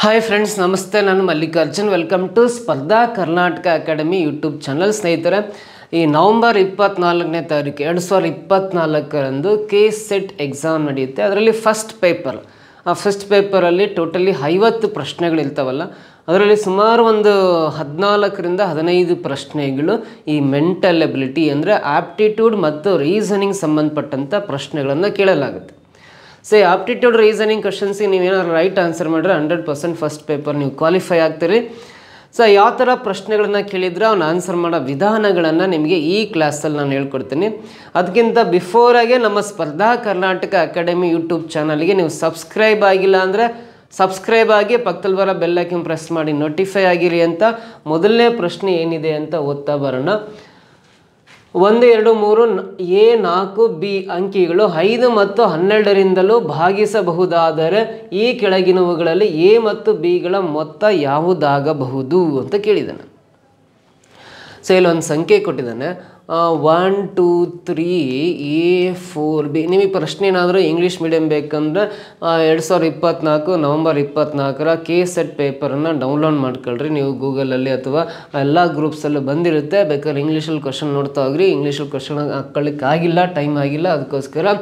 Hi friends, ನಮಸ್ತೆ. ನಾನು Mallikarjun. Welcome to ಸ್ಪರ್ಧಾ ಕರ್ನಾಟಕ ಅಕಾಡೆಮಿ ಯೂಟ್ಯೂಬ್ ಚಾನಲ್. ಸ್ನೇಹಿತರೆ, ಈ ನವಂಬರ್ 24ನೇ ತಾರೀಕು 2024ರಂದು KCET ಎಕ್ಸಾಮ್ ನಡೆಯುತ್ತೆ. ಅದರಲ್ಲಿ ಫಸ್ಟ್ ಪೇಪರಲ್ಲಿ ಟೋಟಲಿ 50 ಪ್ರಶ್ನೆಗಳಿರ್ತಾವಲ್ಲ, ಅದರಲ್ಲಿ ಸುಮಾರು ಒಂದು 14ರಿಂದ 15 ಪ್ರಶ್ನೆಗಳು ಈ ಮೆಂಟಲ್ ಎಬಿಲಿಟಿ ಅಂದರೆ ಆಪ್ಟಿಟ್ಯೂಡ್ ಮತ್ತು ರೀಸನಿಂಗ್ ಸಂಬಂಧಪಟ್ಟಂಥ ಪ್ರಶ್ನೆಗಳನ್ನು ಕೇಳಲಾಗುತ್ತೆ. ಸೊ ಆಪ್ಟಿಟ್ಯೂಡ್ ರೀಸನಿಂಗ್ ಕ್ವಶನ್ಸಿಗೆ ನೀವೇನಾದ್ರು ರೈಟ್ ಆನ್ಸರ್ ಮಾಡಿದ್ರೆ 100% ಫಸ್ಟ್ ಪೇಪರ್ ನೀವು ಕ್ವಾಲಿಫೈ ಆಗ್ತೀರಿ. ಸೊ ಯಾವ ಥರ ಪ್ರಶ್ನೆಗಳನ್ನು ಕೇಳಿದ್ರೆ ಅವ್ನು ಆನ್ಸರ್ ಮಾಡೋ ವಿಧಾನಗಳನ್ನು ನಿಮಗೆ ಈ ಕ್ಲಾಸಲ್ಲಿ ನಾನು ಹೇಳ್ಕೊಡ್ತೀನಿ. ಅದಕ್ಕಿಂತ ಬಿಫೋರಾಗೆ ನಮ್ಮ ಸ್ಪರ್ಧಾ ಕರ್ನಾಟಕ ಅಕಾಡೆಮಿ ಯೂಟ್ಯೂಬ್ ಚಾನಲ್ಗೆ ನೀವು ಸಬ್ಸ್ಕ್ರೈಬ್ ಆಗಿಲ್ಲ ಅಂದರೆ ಸಬ್ಸ್ಕ್ರೈಬ್ ಆಗಿ ಪಕ್ಕದಲ್ಲಿ ಬರೋ ಬೆಲ್ ಐಕಾನ್ ಪ್ರೆಸ್ ಮಾಡಿ ನೋಟಿಫೈ ಆಗಿರಿ ಅಂತ. ಮೊದಲನೇ ಪ್ರಶ್ನೆ ಏನಿದೆ ಅಂತ ಓದ್ತಾ ಬರೋಣ. 1, 2, 3 A, 4, B ಅಂಕಿಗಳು 5 ಮತ್ತು 12ರಿಂದಲೂ ಭಾಗಿಸಬಹುದಾದರೆ ಈ ಕೆಳಗಿನವುಗಳಲ್ಲಿ A ಮತ್ತು Bಗಳ ಮೊತ್ತ ಯಾವುದಾಗಬಹುದು ಅಂತ ಕೇಳಿದ್ದಾನೆ. ಸೊ ಇಲ್ಲೊಂದು ಸಂಖ್ಯೆ ಕೊಟ್ಟಿದ್ದಾನೆ, 1, 2, 3 A, 4 B. ನಿಮಗೆ ಪ್ರಶ್ನೆ ಏನಾದರೂ ಇಂಗ್ಲೀಷ್ ಮೀಡಿಯಮ್ ಬೇಕಂದ್ರೆ 2024 ನವಂಬರ್ 24ರ KCET ಪೇಪರನ್ನು ಡೌನ್ಲೋಡ್ ಮಾಡ್ಕೊಳ್ರಿ ನೀವು ಗೂಗಲಲ್ಲಿ, ಅಥವಾ ಎಲ್ಲ ಗ್ರೂಪ್ಸಲ್ಲೂ ಬಂದಿರುತ್ತೆ. ಬೇಕಾದ್ರೆ ಇಂಗ್ಲೀಷಲ್ಲಿ ಕ್ವಶನ್ ನೋಡ್ತಾ ಹೋಗ್ರಿ. ಇಂಗ್ಲೀಷಲ್ಲಿ ಕ್ವಶನ್ ಹಾಕ್ಕೊಳ್ಳಿಕ್ಕೆ ಆಗಿಲ್ಲ, ಟೈಮ್ ಆಗಿಲ್ಲ, ಅದಕ್ಕೋಸ್ಕರ.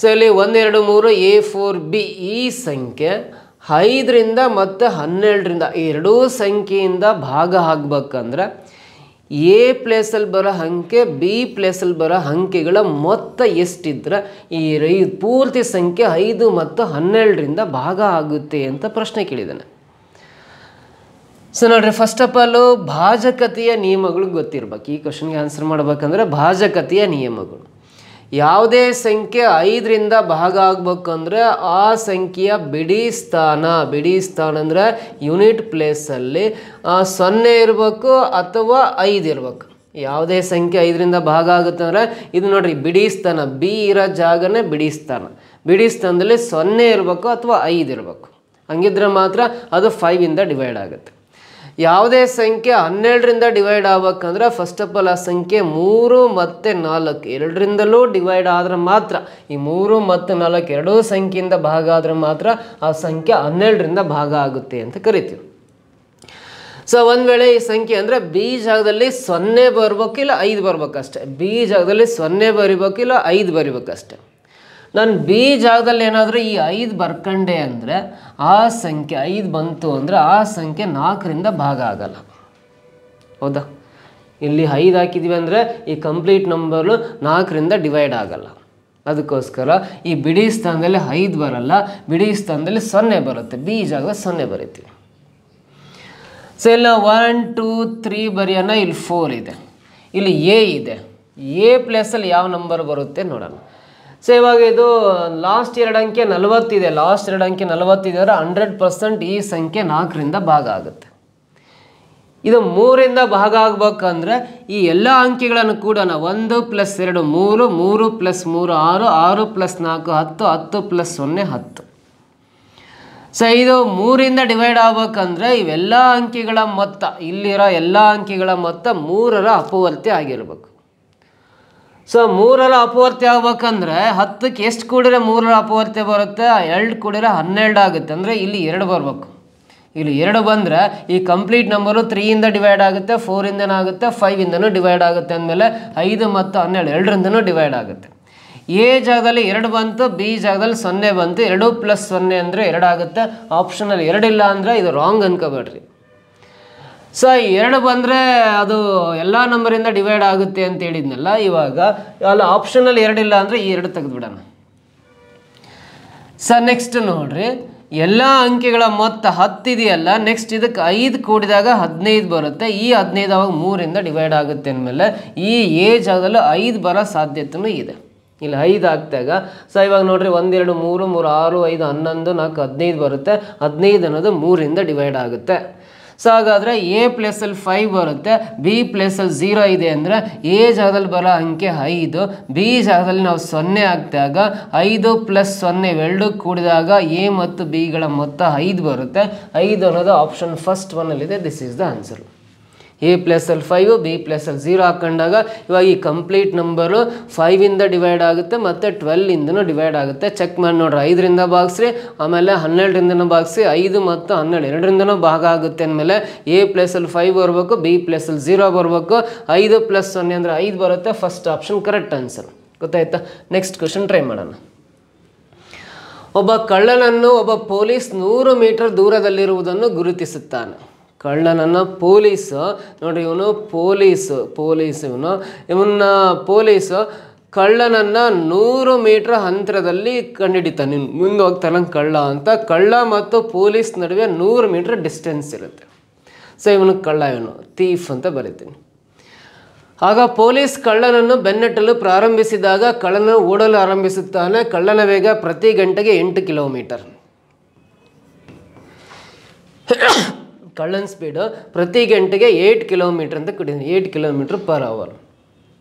ಸೊ ಇಲ್ಲಿ 1, 2, 3 A, 4 B ಈ ಸಂಖ್ಯೆ 5ರಿಂದ ಮತ್ತು 12ರಿಂದ ಎರಡೂ ಸಂಖ್ಯೆಯಿಂದ ಭಾಗ ಆಗಬೇಕಂದ್ರೆ A ಪ್ಲೇಸಲ್ಲಿ ಬರೋ ಅಂಕೆ B ಪ್ಲೇಸಲ್ಲಿ ಬರೋ ಅಂಕೆಗಳ ಮೊತ್ತ ಎಷ್ಟಿದ್ರೆ ಈ ಪೂರ್ತಿ ಸಂಖ್ಯೆ 5 ಮತ್ತು 12ರಿಂದ ಭಾಗ ಆಗುತ್ತೆ ಅಂತ ಪ್ರಶ್ನೆ ಕೇಳಿದ್ದಾನೆ. ಸೊ ನೋಡ್ರಿ, ಫಸ್ಟ್ ಆಫ್ ಆಲು ಭಾಜಕತೆಯ ನಿಯಮಗಳು ಗೊತ್ತಿರ್ಬೇಕು. ಈ ಕ್ವಶನ್ಗೆ ಆನ್ಸರ್ ಮಾಡ್ಬೇಕಂದ್ರೆ ಭಾಜಕತೆಯ ನಿಯಮಗಳು. ಯಾವುದೇ ಸಂಖ್ಯೆ 5ರಿಂದ ಭಾಗ ಆಗ್ಬೇಕಂದ್ರೆ ಆ ಸಂಖ್ಯೆಯ ಬಿಡಿ ಸ್ಥಾನ ಅಂದರೆ ಯೂನಿಟ್ ಪ್ಲೇಸಲ್ಲಿ 0 ಇರಬೇಕು ಅಥವಾ 5 ಇರಬೇಕು. ಯಾವುದೇ ಸಂಖ್ಯೆ 5ರಿಂದ ಭಾಗ ಆಗುತ್ತೆ ಅಂದರೆ ಇದು ನೋಡ್ರಿ ಬಿಡಿ ಸ್ಥಾನ, B ಇರೋ ಜಾಗನೇ ಬಿಡಿ ಸ್ಥಾನದಲ್ಲಿ 0 ಇರಬೇಕು ಅಥವಾ 5 ಇರಬೇಕು. ಹಂಗಿದ್ರೆ ಮಾತ್ರ ಅದು 5ಇಂದ ಡಿವೈಡ್ ಆಗುತ್ತೆ. ಯಾವುದೇ ಸಂಖ್ಯೆ 12ರಿಂದ ಡಿವೈಡ್ ಆಗ್ಬೇಕಂದ್ರೆ ಫಸ್ಟ್ ಆಫ್ ಆಲ್ ಆ ಸಂಖ್ಯೆ 3 ಮತ್ತು 4 ಎರಡರಿಂದಲೂ ಡಿವೈಡ್ ಆದರೆ ಮಾತ್ರ, ಈ 3 ಮತ್ತು 4 ಎರಡೂ ಸಂಖ್ಯೆಯಿಂದ ಭಾಗ ಆದರೆ ಮಾತ್ರ ಆ ಸಂಖ್ಯೆ 12ರಿಂದ ಭಾಗ ಆಗುತ್ತೆ ಅಂತ ಕರಿತೀವಿ. ಸೊ ಒಂದು ವೇಳೆ ಈ ಸಂಖ್ಯೆ ಅಂದರೆ B ಜಾಗದಲ್ಲಿ 0 ಬರಬೇಕು ಇಲ್ಲ 5 ಬರಬೇಕಷ್ಟೆ. B ಜಾಗದಲ್ಲಿ 0 ಬರಿಬೇಕು ಇಲ್ಲ 5 ಬರಿಬೇಕಷ್ಟೆ. ನಾನು B ಜಾಗದಲ್ಲಿ ಏನಾದರೂ ಈ 5 ಬರ್ಕಂಡೆ ಅಂದರೆ ಆ ಸಂಖ್ಯೆ 5 ಬಂತು ಅಂದರೆ ಆ ಸಂಖ್ಯೆ 4ರಿಂದ ಭಾಗ ಆಗಲ್ಲ. ಹೌದಾ? ಇಲ್ಲಿ 5 ಹಾಕಿದ್ವಿ ಅಂದರೆ ಈ ಕಂಪ್ಲೀಟ್ ನಂಬರು 4ರಿಂದ ಡಿವೈಡ್ ಆಗಲ್ಲ. ಅದಕ್ಕೋಸ್ಕರ ಈ ಬಿಡಿ ಸ್ಥಾನದಲ್ಲಿ 5 ಬರಲ್ಲ, ಬಿಡಿ ಸ್ಥಾನದಲ್ಲಿ 0 ಬರುತ್ತೆ. B ಜಾಗದಲ್ಲಿ 0 ಬರೀತೀವಿ. ಸೊ ಇಲ್ಲ 1, 2, 3 ಬರೆಯೋಣ. ಇಲ್ಲಿ 4 ಇದೆ, ಇಲ್ಲಿ A ಇದೆ. A ಪ್ಲೇಸಲ್ಲಿ ಯಾವ ನಂಬರ್ ಬರುತ್ತೆ ನೋಡೋಣ. ಸೊ ಇವಾಗ ಇದು ಲಾಸ್ಟ್ 2 ಅಂಕೆ 40 ಇದೆ. ಲಾಸ್ಟ್ 2 ಅಂಕೆ 40 ಇದೆ ಅಂದರೆ 100% ಈ ಸಂಖ್ಯೆ 4ರಿಂದ ಭಾಗ ಆಗುತ್ತೆ. ಇದು 3ರಿಂದ ಭಾಗ ಆಗ್ಬೇಕಂದ್ರೆ ಈ ಎಲ್ಲ ಅಂಕೆಗಳನ್ನು ಕೂಡ 1 + 2 3, 3 + 3 6, 6 + 4 10, 10 + 0 10. ಸೊ ಇದು 3ರಿಂದ ಡಿವೈಡ್ ಆಗ್ಬೇಕಂದ್ರೆ ಇವೆಲ್ಲ ಅಂಕೆಗಳ ಮೊತ್ತ, ಇಲ್ಲಿರೋ ಎಲ್ಲ ಅಂಕೆಗಳ ಮೊತ್ತ 3ರ ಅಪವರ್ತಿ ಆಗಿರ್ಬೇಕು. ಸೊ 3ರ ಅಪವರ್ತಿ ಆಗ್ಬೇಕಂದ್ರೆ 10ಕ್ಕೆ ಎಷ್ಟು ಕೂಡಿದ್ರೆ 3ರ ಅಪವರ್ತಿ ಬರುತ್ತೆ? 2 ಕೂಡಿದ್ರೆ 12 ಆಗುತ್ತೆ. ಅಂದರೆ ಇಲ್ಲಿ 2 ಬರಬೇಕು. ಇಲ್ಲಿ 2 ಬಂದರೆ ಈ ಕಂಪ್ಲೀಟ್ ನಂಬರು 3ಇಂದ ಡಿವೈಡ್ ಆಗುತ್ತೆ, 4ಇಂದನೂ ಆಗುತ್ತೆ, 5ಇಂದನೂ ಡಿವೈಡ್ ಆಗುತ್ತೆ. ಅಂದಮೇಲೆ 5 ಮತ್ತು 12 ಎರಡರಿಂದನೂ ಡಿವೈಡ್ ಆಗುತ್ತೆ. A ಜಾಗದಲ್ಲಿ 2 ಬಂತು, B ಜಾಗದಲ್ಲಿ 0 ಬಂತು. 2 + 0 ಅಂದರೆ 2 ಆಗುತ್ತೆ. ಆಪ್ಷನಲ್ಲಿ 2 ಇಲ್ಲ ಅಂದರೆ ಇದು ರಾಂಗ್ ಅನ್ಕೋಬೇಡ್ರಿ. ಸೊ 2 ಬಂದರೆ ಅದು ಎಲ್ಲ ನಂಬರಿಂದ ಡಿವೈಡ್ ಆಗುತ್ತೆ ಅಂತ ಹೇಳಿದ್ನಲ್ಲ. ಇವಾಗ ಅಲ್ಲ, ಆಪ್ಷನಲ್ಲಿ 2 ಇಲ್ಲ ಅಂದರೆ ಈ 2 ತೆಗೆದುಬಿಡೋಣ. ಸೊ ನೆಕ್ಸ್ಟ್ ನೋಡ್ರಿ, ಎಲ್ಲ ಅಂಕೆಗಳ ಮೊತ್ತ 10 ಇದೆಯಲ್ಲ, ನೆಕ್ಸ್ಟ್ ಇದಕ್ಕೆ 5 ಕೂಡಿದಾಗ 15 ಬರುತ್ತೆ. ಈ 15 ಅವಾಗ 3ರಿಂದ ಡಿವೈಡ್ ಆಗುತ್ತೆ ಅಂದಮೇಲೆ ಈ A ಜಾಗದಲ್ಲೂ 5 ಬರೋ ಸಾಧ್ಯತೆಯೂ ಇದೆ. ಇಲ್ಲಿ 5 ಆಗ್ತಾಗ ಸೊ ಇವಾಗ ನೋಡ್ರಿ 1, 2, 3, 3, 6, 5, 11, 4, 15 ಬರುತ್ತೆ. 15 ಅನ್ನೋದು 3ರಿಂದ ಡಿವೈಡ್ ಆಗುತ್ತೆ. ಸೊ ಹಾಗಾದರೆ A ಪ್ಲೇಸಲ್ಲಿ 5 ಬರುತ್ತೆ, B ಪ್ಲೇಸಲ್ಲಿ 0 ಇದೆ ಅಂದರೆ A ಜಾಗದಲ್ಲಿ ಬರೋ ಅಂಕೆ 5, B ಜಾಗದಲ್ಲಿ ನಾವು 0 ಹಾಕಿದಾಗ 5 + 0 ಇವೆರಡು ಕೂಡಿದಾಗ A ಮತ್ತು Bಗಳ ಮೊತ್ತ 5 ಬರುತ್ತೆ. 5 ಅನ್ನೋದು ಆಪ್ಷನ್ ಫಸ್ಟ್ 1ಅಲ್ಲಿದೆ. This is the answer. A ಪ್ಲಸಲ್ಲಿ 5 ಬಿ ಪ್ಲಸಲ್ಲಿ 0 ಹಾಕೊಂಡಾಗ ಇವಾಗ ಈ ಕಂಪ್ಲೀಟ್ ನಂಬರು 5ಇಂದ ಡಿವೈಡ್ ಆಗುತ್ತೆ ಮತ್ತು 12ಇಂದನೂ ಡಿವೈಡ್ ಆಗುತ್ತೆ. ಚೆಕ್ ಮಾಡಿ ನೋಡ್ರಿ, 5ರಿಂದ ಭಾಗಿಸ್ರಿ, ಆಮೇಲೆ 12ರಿಂದನೂ ಭಾಗಿಸಿ, 5 ಮತ್ತು 12 ಎರಡರಿಂದನೂ ಭಾಗ ಆಗುತ್ತೆ ಅಂದಮೇಲೆ ಎ ಪ್ಲಸಲ್ಲಿ 5 ಬರಬೇಕು, ಬಿ ಪ್ಲಸಲ್ಲಿ 0 ಬರಬೇಕು. 5 + 0 ಅಂದರೆ 5 ಬರುತ್ತೆ. First option correct answer. ಗೊತ್ತಾಯ್ತಾ? ನೆಕ್ಸ್ಟ್ ಕ್ವಶನ್ ಟ್ರೈ ಮಾಡೋಣ. ಒಬ್ಬ ಕಳ್ಳನನ್ನು ಒಬ್ಬ ಪೊಲೀಸ್ 100 ಮೀಟರ್ ದೂರದಲ್ಲಿರುವುದನ್ನು ಗುರುತಿಸುತ್ತಾನೆ. ಕಳ್ಳನನ್ನು ಪೊಲೀಸು ನೋಡಿ, ಇವನು ಪೊಲೀಸು ಕಳ್ಳನನ್ನು 100 ಮೀಟರ್ ಅಂತರದಲ್ಲಿ ಕಂಡುಹಿಡಿತಾನೆ. ಮುಂದೆ ಹೋಗ್ತಾನೆ ಕಳ್ಳ ಅಂತ. ಕಳ್ಳ ಮತ್ತು ಪೊಲೀಸ್ ನಡುವೆ 100 ಮೀಟರ್ ಡಿಸ್ಟೆನ್ಸ್ ಇರುತ್ತೆ. ಸೊ ಇವನು ಕಳ್ಳ, ಇವನು ಥೀಫ್ ಅಂತ ಬರೀತೀನಿ. ಆಗ ಪೊಲೀಸ್ ಕಳ್ಳನನ್ನು ಬೆನ್ನಟ್ಟಲು ಪ್ರಾರಂಭಿಸಿದಾಗ ಕಳ್ಳನು ಓಡಲು ಆರಂಭಿಸುತ್ತಾನೆ. ಕಳ್ಳನ ವೇಗ ಪ್ರತಿ ಗಂಟೆಗೆ 8 ಕಿಲೋಮೀಟರ್. ಕಳ್ಳನ ಸ್ಪೀಡು ಪ್ರತಿ ಗಂಟೆಗೆ 8 ಕಿಲೋಮೀಟರ್ ಅಂತ ಕೊಟ್ಟಿದ್ದೀನಿ, 8 km/h.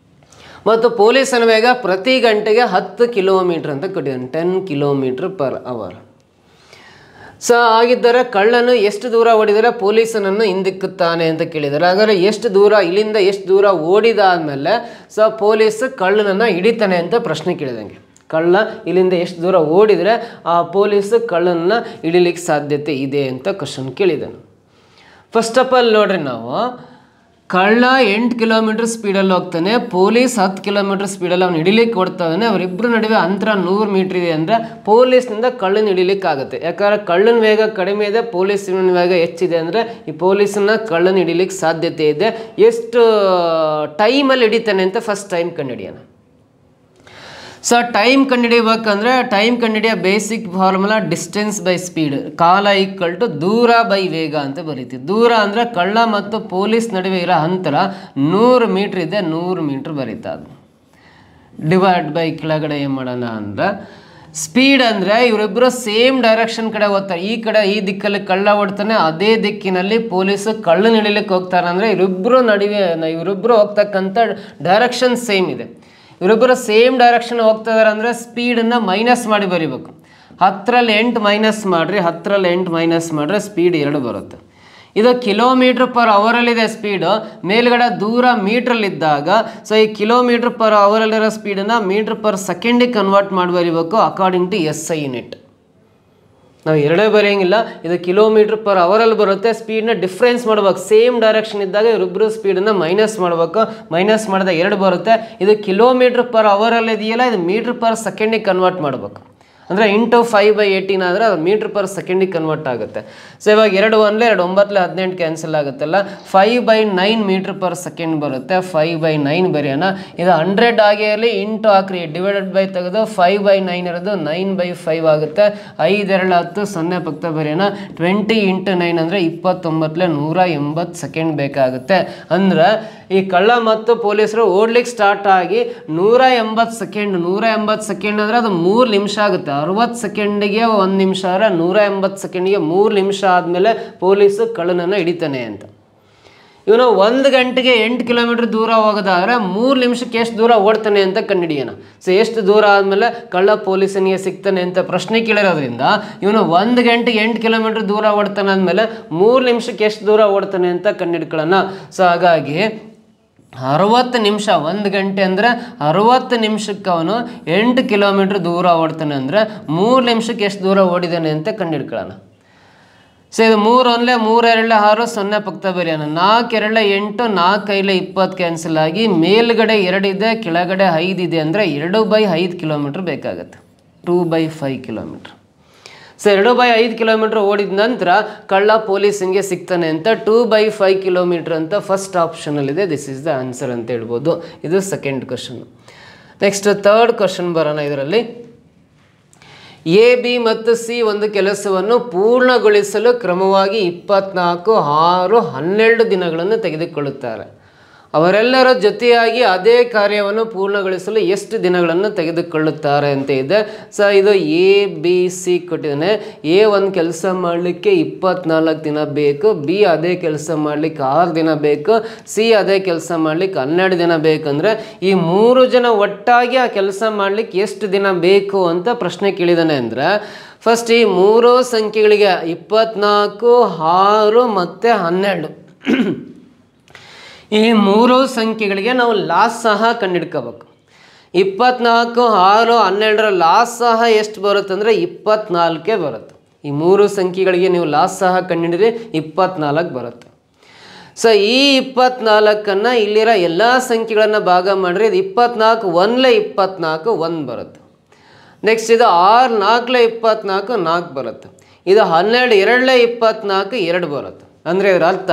ಮತ್ತು ಪೊಲೀಸನ ವೇಗ ಪ್ರತಿ ಗಂಟೆಗೆ 10 ಕಿಲೋಮೀಟರ್ ಅಂತ ಕೊಟ್ಟಿದ್ದಾನೆ, 10 km/h. ಸೊ ಹಾಗಿದ್ದರೆ ಕಳ್ಳನು ಎಷ್ಟು ದೂರ ಓಡಿದರೆ ಪೊಲೀಸನನ್ನು ಹಿಂದಿಕ್ಕುತ್ತಾನೆ ಅಂತ ಕೇಳಿದ್ದಾರೆ. ಹಾಗಾದರೆ ಎಷ್ಟು ದೂರ, ಇಲ್ಲಿಂದ ಎಷ್ಟು ದೂರ ಓಡಿದಾದ್ಮೇಲೆ ಸೊ ಪೊಲೀಸ್ ಕಳ್ಳನನ್ನು ಹಿಡಿತಾನೆ ಅಂತ ಪ್ರಶ್ನೆ ಕೇಳಿದಂಗೆ. ಕಳ್ಳ ಇಲ್ಲಿಂದ ಎಷ್ಟು ದೂರ ಓಡಿದರೆ ಆ ಪೊಲೀಸ್ ಕಳ್ಳನನ್ನು ಹಿಡಿಲಿಕ್ಕೆ ಸಾಧ್ಯತೆ ಇದೆ ಅಂತ ಕ್ವಶನ್ ಕೇಳಿದ್ದಾನೆ. ಫಸ್ಟ್ ಆಫ್ ಆಲ್ ನೋಡ್ರಿ, ನಾವು ಕಳ್ಳ 8 ಕಿಲೋಮೀಟರ್ ಸ್ಪೀಡಲ್ಲಿ ಹೋಗ್ತಾನೆ, ಪೊಲೀಸ್ 10 ಕಿಲೋಮೀಟರ್ ಸ್ಪೀಡಲ್ಲಿ ಅವ್ನು ಹಿಡಿಲಿಕ್ಕೆ ಕೊಡ್ತಾ ಇದ್ದಾನೆ. ಅವರಿಬ್ಬರ ನಡುವೆ ಅಂತರ 100 ಮೀಟ್ರ್ ಇದೆ ಅಂದರೆ ಪೊಲೀಸ್ನಿಂದ ಕಳ್ಳನ ಹಿಡಿಲಿಕ್ಕೆ ಆಗುತ್ತೆ. ಯಾಕಂದರೆ ಕಳ್ಳನ ವೇಗ ಕಡಿಮೆ ಇದೆ, ಪೊಲೀಸಿನ ವೇಗ ಹೆಚ್ಚಿದೆ ಅಂದರೆ ಈ ಪೊಲೀಸನ್ನ ಕಳ್ಳನ ಹಿಡಿಲಿಕ್ಕೆ ಸಾಧ್ಯತೆ ಇದೆ. ಎಷ್ಟು ಟೈಮಲ್ಲಿ ಹಿಡಿತಾನೆ ಅಂತ ಫಸ್ಟ್ ಟೈಮ್ ಕಂಡುಹಿಡಿಯೋಣ. ಸೊ ಟೈಮ್ ಕಂಡುಹಿಡಿಬೇಕಂದ್ರೆ ಟೈಮ್ ಕಂಡುಹಿಡಿಯೋ basic formula distance by speed, ಕಾಲ = ದೂರ ಬೈ ವೇಗ ಅಂತ ಬರೀತೀವಿ. ದೂರ ಅಂದರೆ ಕಳ್ಳ ಮತ್ತು ಪೊಲೀಸ್ ನಡುವೆ ಇರೋ ಅಂತರ 100 ಮೀಟ್ರ್ ಇದೆ, 100 ಮೀಟ್ರ್ ಬರೀತಾ ಅದು. ಡಿವೈಡ್ ಬೈ ಕೆಳಗಡೆ ಏನು ಮಾಡೋಣ ಅಂದರೆ ಸ್ಪೀಡ್ ಅಂದರೆ ಇವರಿಬ್ಬರು ಸೇಮ್ ಡೈರೆಕ್ಷನ್ ಕಡೆ ಹೋಗ್ತಾರೆ. ಈ ಕಡೆ ಈ ದಿಕ್ಕಲ್ಲಿ ಕಳ್ಳ ಓಡ್ತಾನೆ, ಅದೇ ದಿಕ್ಕಿನಲ್ಲಿ ಪೊಲೀಸು ಕಳ್ಳನ ಹಿಡಿಲಿಕ್ಕೆ ಹೋಗ್ತಾರೆ. ಅಂದರೆ ಇವರಿಬ್ಬರು ಹೋಗ್ತಕ್ಕಂಥ ಡೈರೆಕ್ಷನ್ ಸೇಮ್ ಇದೆ. ಇವರಿಬ್ಬರು ಸೇಮ್ ಡೈರೆಕ್ಷನ್ ಹೋಗ್ತಾ ಇದ್ದಾರೆ ಅಂದರೆ ಸ್ಪೀಡನ್ನು ಮೈನಸ್ ಮಾಡಿ ಬರೀಬೇಕು. 10ರಲ್ಲಿ 8 ಮೈನಸ್ ಮಾಡಿರಿ, 10ರಲ್ಲಿ 8 ಮೈನಸ್ ಮಾಡಿದ್ರೆ ಸ್ಪೀಡ್ 2 ಬರುತ್ತೆ. ಇದು km/h ಸ್ಪೀಡು. ಮೇಲ್ಗಡೆ ದೂರ ಮೀಟ್ರಲ್ಲಿದ್ದಾಗ ಸೊ ಈ km/h ಸ್ಪೀಡನ್ನು m/s ಕನ್ವರ್ಟ್ ಮಾಡಿ ಬರೀಬೇಕು ಅಕಾರ್ಡಿಂಗ್ ಟು SI ಯೂನಿಟ್. ನಾವು ಎರಡೇ ಬರೆಯೋಂಗಿಲ್ಲ, ಇದು km/h ಬರುತ್ತೆ. ಸ್ಪೀಡ್ನ ಡಿಫ್ರೆನ್ಸ್ ಮಾಡ್ಬೇಕು. ಸೇಮ್ ಡೈರೆಕ್ಷನ್ ಇದ್ದಾಗ ಇವರಿಬ್ಬರು ಸ್ಪೀಡನ್ನು ಮೈನಸ್ ಮಾಡಬೇಕು. ಮೈನಸ್ ಮಾಡಿದಾಗ 2 ಬರುತ್ತೆ. ಇದು km/h ಇದೆಯಲ್ಲ, ಇದು m/s ಕನ್ವರ್ಟ್ ಮಾಡಬೇಕು. ಅಂದರೆ ಇಂಟು 5/18 ಆದರೆ ಅದು m/s ಕನ್ವರ್ಟ್ ಆಗುತ್ತೆ. ಸೊ ಇವಾಗ 2 1 2 9 18 ಕ್ಯಾನ್ಸಲ್ ಆಗುತ್ತಲ್ಲ, 5/9 m/s ಬರುತ್ತೆ. 5/9 ಬರೆಯೋಣ. ಇದು 100 ಆಗೇ ಇರಲಿ, ಇಂಟು ಹಾಕ್ರಿ, ಡಿವೈಡೆಡ್ ಬೈ ತೆಗೆದು 5/9 ಇರೋದು 9/5 ಆಗುತ್ತೆ. 5 2 10, 0 ಪಕ್ಕ ಬರೆಯೋಣ. 20 × 9 ಅಂದರೆ 29 180 ಸೆಕೆಂಡ್ ಬೇಕಾಗುತ್ತೆ. ಅಂದರೆ ಈ ಕಳ್ಳ ಮತ್ತು ಪೊಲೀಸರು ಓಡ್ಲಿಕ್ಕೆ ಸ್ಟಾರ್ಟ್ ಆಗಿ 180 ಸೆಕೆಂಡ್ ಅಂದರೆ ಅದು 3 ನಿಮಿಷ ಆಗುತ್ತೆ. 60 ಸೆಕೆಂಡಿಗೆ 1 ನಿಮಿಷ ಆದರೆ 180 ಸೆಕೆಂಡಿಗೆ 3 ನಿಮಿಷ ಆದಮೇಲೆ ಪೊಲೀಸು ಕಳ್ಳನನ್ನು ಹಿಡಿತಾನೆ ಅಂತ. ಇವನು 1 ಗಂಟೆಗೆ 8 ಕಿಲೋಮೀಟರ್ ದೂರ ಹೋಗೋದಾದರೆ 3 ನಿಮಿಷಕ್ಕೆ ಎಷ್ಟು ದೂರ ಓಡ್ತಾನೆ ಅಂತ ಕಂಡುಹಿಡಿಯೋಣ. ಸೊ ಎಷ್ಟು ದೂರ ಆದಮೇಲೆ ಕಳ್ಳ ಪೊಲೀಸನಿಗೆ ಸಿಗ್ತಾನೆ ಅಂತ ಪ್ರಶ್ನೆ ಕೇಳಿರೋದ್ರಿಂದ ಇವನು 1 ಗಂಟೆಗೆ 8 ಕಿಲೋಮೀಟರ್ ದೂರ ಓಡ್ತಾನೆ ಆದಮೇಲೆ 3 ನಿಮಿಷಕ್ಕೆ ಎಷ್ಟು ದೂರ ಓಡ್ತಾನೆ ಅಂತ ಕಂಡುಹಿಡ್ಕೊಳ್ಳೋಣ. ಸೊ ಹಾಗಾಗಿ 60 ನಿಮಿಷ, 1 ಗಂಟೆ ಅಂದರೆ 60 ನಿಮಿಷಕ್ಕೆ ಅವನು 8 ಕಿಲೋಮೀಟ್ರ್ ದೂರ ಓಡ್ತಾನೆ ಅಂದರೆ 3 ನಿಮಿಷಕ್ಕೆ ಎಷ್ಟು ದೂರ ಓಡಿದ್ದಾನೆ ಅಂತ ಕಂಡುಹಿಡ್ಕೊಳ್ಳೋಣ. ಸೊ ಇದು 3 1 3 2 6, 0 ಪಕ್ಕ ಬರೆಯೋಣ. 4 2 8, 4 5 20 ಕ್ಯಾನ್ಸಲ್ ಆಗಿ ಮೇಲ್ಗಡೆ 2 ಇದೆ, ಕೆಳಗಡೆ 5 ಇದೆ ಅಂದರೆ 2/5 ಕಿಲೋಮೀಟ್ರ್ ಬೇಕಾಗುತ್ತೆ. 2/5 ಕಿಲೋಮೀಟ್ರ್. ಸೊ 2/5 ಕಿಲೋಮೀಟ್ರ್ ಓಡಿದ ನಂತರ ಕಳ್ಳ ಪೊಲೀಸನಿಗೆ ಸಿಗ್ತಾನೆ ಅಂತ 2/5 ಕಿಲೋಮೀಟ್ರ್ ಅಂತ ಫಸ್ಟ್ ಆಪ್ಷನಲ್ಲಿದೆ. ದಿಸ್ ಈಸ್ ದ ಆನ್ಸರ್ ಅಂತ ಹೇಳ್ಬೋದು. ಇದು second question. Next third question ಬರೋಣ. ಇದರಲ್ಲಿ ಎ, ಬಿ ಮತ್ತು ಸಿ ಒಂದು ಕೆಲಸವನ್ನು ಪೂರ್ಣಗೊಳಿಸಲು ಕ್ರಮವಾಗಿ 24, 6, 12 ದಿನಗಳನ್ನು ತೆಗೆದುಕೊಳ್ಳುತ್ತಾರೆ. ಅವರೆಲ್ಲರ ಜೊತೆಯಾಗಿ ಅದೇ ಕಾರ್ಯವನ್ನು ಪೂರ್ಣಗೊಳಿಸಲು ಎಷ್ಟು ದಿನಗಳನ್ನು ತೆಗೆದುಕೊಳ್ಳುತ್ತಾರೆ ಅಂತ ಇದೆ. ಸೊ ಇದು ಎ, ಬಿ, ಸಿ ಕೊಟ್ಟಿದ್ದಾನೆ. ಎ ಒಂದು ಕೆಲಸ ಮಾಡಲಿಕ್ಕೆ 24 ದಿನ ಬೇಕು, ಬಿ ಅದೇ ಕೆಲಸ ಮಾಡಲಿಕ್ಕೆ 6 ದಿನ ಬೇಕು, ಸಿ ಅದೇ ಕೆಲಸ ಮಾಡಲಿಕ್ಕೆ 12 ದಿನ ಬೇಕಂದರೆ ಈ 3 ಜನ ಒಟ್ಟಾಗಿ ಆ ಕೆಲಸ ಮಾಡಲಿಕ್ಕೆ ಎಷ್ಟು ದಿನ ಬೇಕು ಅಂತ ಪ್ರಶ್ನೆ ಕೇಳಿದ್ದಾನೆ. ಅಂದರೆ ಫಸ್ಟ್ ಈ 3 ಸಂಖ್ಯೆಗಳಿಗೆ 24, 6 ಮತ್ತು 12 ಈ ಮೂರು ಸಂಖ್ಯೆಗಳಿಗೆ ನಾವು ಲಾಸ್ ಸಹ ಕಂಡುಹಿಡ್ಕೋಬೇಕು. 24, 6, 12 ಲಾಸ್ ಸಹ ಎಷ್ಟು ಬರುತ್ತೆ ಅಂದರೆ 24 ಬರುತ್ತೆ. ಈ ಮೂರು ಸಂಖ್ಯೆಗಳಿಗೆ ನೀವು ಲಾಸ್ ಸಹ ಕಂಡುಹಿಡಿದ್ರೆ 24 ಬರುತ್ತೆ. ಸೊ ಈ 24ಅನ್ನು ಇಲ್ಲಿರೋ ಎಲ್ಲ ಸಂಖ್ಯೆಗಳನ್ನು ಭಾಗ ಮಾಡಿದ್ರೆ ಇದು 24 1 24 1 ಬರುತ್ತೆ. ನೆಕ್ಸ್ಟ್ ಇದು 6 4 24 4 ಬರುತ್ತೆ. ಇದು 12 2 24 2 ಬರುತ್ತೆ. ಅಂದರೆ ಇದರ ಅರ್ಥ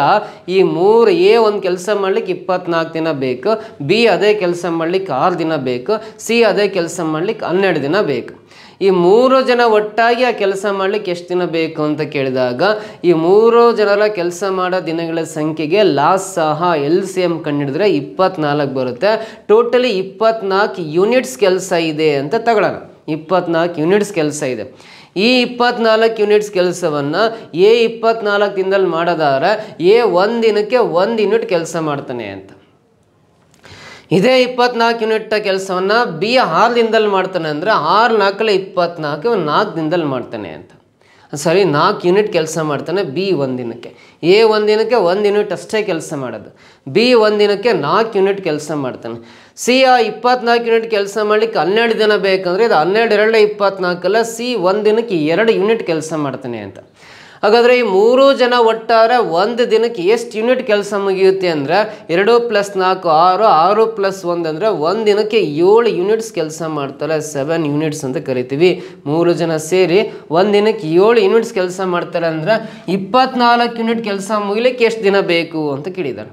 ಈ ಮೂರು ಎ ಒಂದು ಕೆಲಸ ಮಾಡಲಿಕ್ಕೆ 24 ದಿನ ಬೇಕು, ಬಿ ಅದೇ ಕೆಲಸ ಮಾಡಲಿಕ್ಕೆ 6 ದಿನ ಬೇಕು, ಸಿ ಅದೇ ಕೆಲಸ ಮಾಡಲಿಕ್ಕೆ 12 ದಿನ ಬೇಕು. ಈ ಮೂರು ಜನ ಒಟ್ಟಾಗಿ ಆ ಕೆಲಸ ಮಾಡಲಿಕ್ಕೆ ಎಷ್ಟು ದಿನ ಬೇಕು ಅಂತ ಕೇಳಿದಾಗ ಈ ಮೂರು ಜನರ ಕೆಲಸ ಮಾಡೋ ದಿನಗಳ ಸಂಖ್ಯೆಗೆ ಲಾಸ್ ಸಹ LCM ಕಂಡುಹಿಡಿದ್ರೆ 24 ಬರುತ್ತೆ. ಟೋಟಲಿ 24 ಯೂನಿಟ್ಸ್ ಕೆಲಸ ಇದೆ ಅಂತ ತಗೊಳ್ಳೋಣ. 24 ಯೂನಿಟ್ಸ್ ಕೆಲಸ ಇದೆ. ಈ 24 ಯೂನಿಟ್ಸ್ ಕೆಲಸವನ್ನು ಎ 24 ದಿನದಲ್ಲಿ ಮಾಡೋದಾದ್ರೆ ಎ 1 ದಿನಕ್ಕೆ 1 ಯೂನಿಟ್ ಕೆಲಸ ಮಾಡ್ತಾನೆ ಅಂತ. ಇದೇ 24 ಯೂನಿಟ್ ಕೆಲಸವನ್ನು ಬಿ 6 ದಿನದಲ್ಲಿ ಮಾಡ್ತಾನೆ ಅಂದರೆ 6 4 24 4 ದಿನದಲ್ಲಿ ಮಾಡ್ತಾನೆ ಅಂತ. ಸಾರಿ 4 ಯೂನಿಟ್ ಕೆಲಸ ಮಾಡ್ತಾನೆ ಬಿ 1 ದಿನಕ್ಕೆ. ಎ 1 ದಿನಕ್ಕೆ 1 ಯೂನಿಟ್ ಅಷ್ಟೇ ಕೆಲಸ ಮಾಡೋದು, ಬಿ 1 ದಿನಕ್ಕೆ 4 ಯೂನಿಟ್ ಕೆಲಸ ಮಾಡ್ತಾನೆ. ಸಿ ಆ 24 ಯೂನಿಟ್ ಕೆಲಸ ಮಾಡಲಿಕ್ಕೆ 12 ದಿನ ಬೇಕಂದರೆ ಇದು 12 2 24 ಅಲ್ಲ, ಸಿ 1 ದಿನಕ್ಕೆ 2 ಯೂನಿಟ್ ಕೆಲಸ ಮಾಡ್ತಾನೆ ಅಂತ. ಹಾಗಾದರೆ ಈ ಮೂರು ಜನ ಒಟ್ಟಾರೆ 1 ದಿನಕ್ಕೆ ಎಷ್ಟು ಯೂನಿಟ್ ಕೆಲಸ ಮುಗಿಯುತ್ತೆ ಅಂದರೆ 2 + 4 6, 6 + 1 ಅಂದರೆ 1 ದಿನಕ್ಕೆ 7 ಯೂನಿಟ್ಸ್ ಕೆಲಸ ಮಾಡ್ತಾರೆ. 7 ಯೂನಿಟ್ಸ್ ಅಂತ ಕರಿತೀವಿ. ಮೂರು ಜನ ಸೇರಿ 1 ದಿನಕ್ಕೆ 7 ಯೂನಿಟ್ಸ್ ಕೆಲಸ ಮಾಡ್ತಾರೆ ಅಂದರೆ 24 ಯೂನಿಟ್ ಕೆಲಸ ಮುಗಿಲಿಕ್ಕೆ ಎಷ್ಟು ದಿನ ಬೇಕು ಅಂತ ಕೇಳಿದ್ದಾರೆ.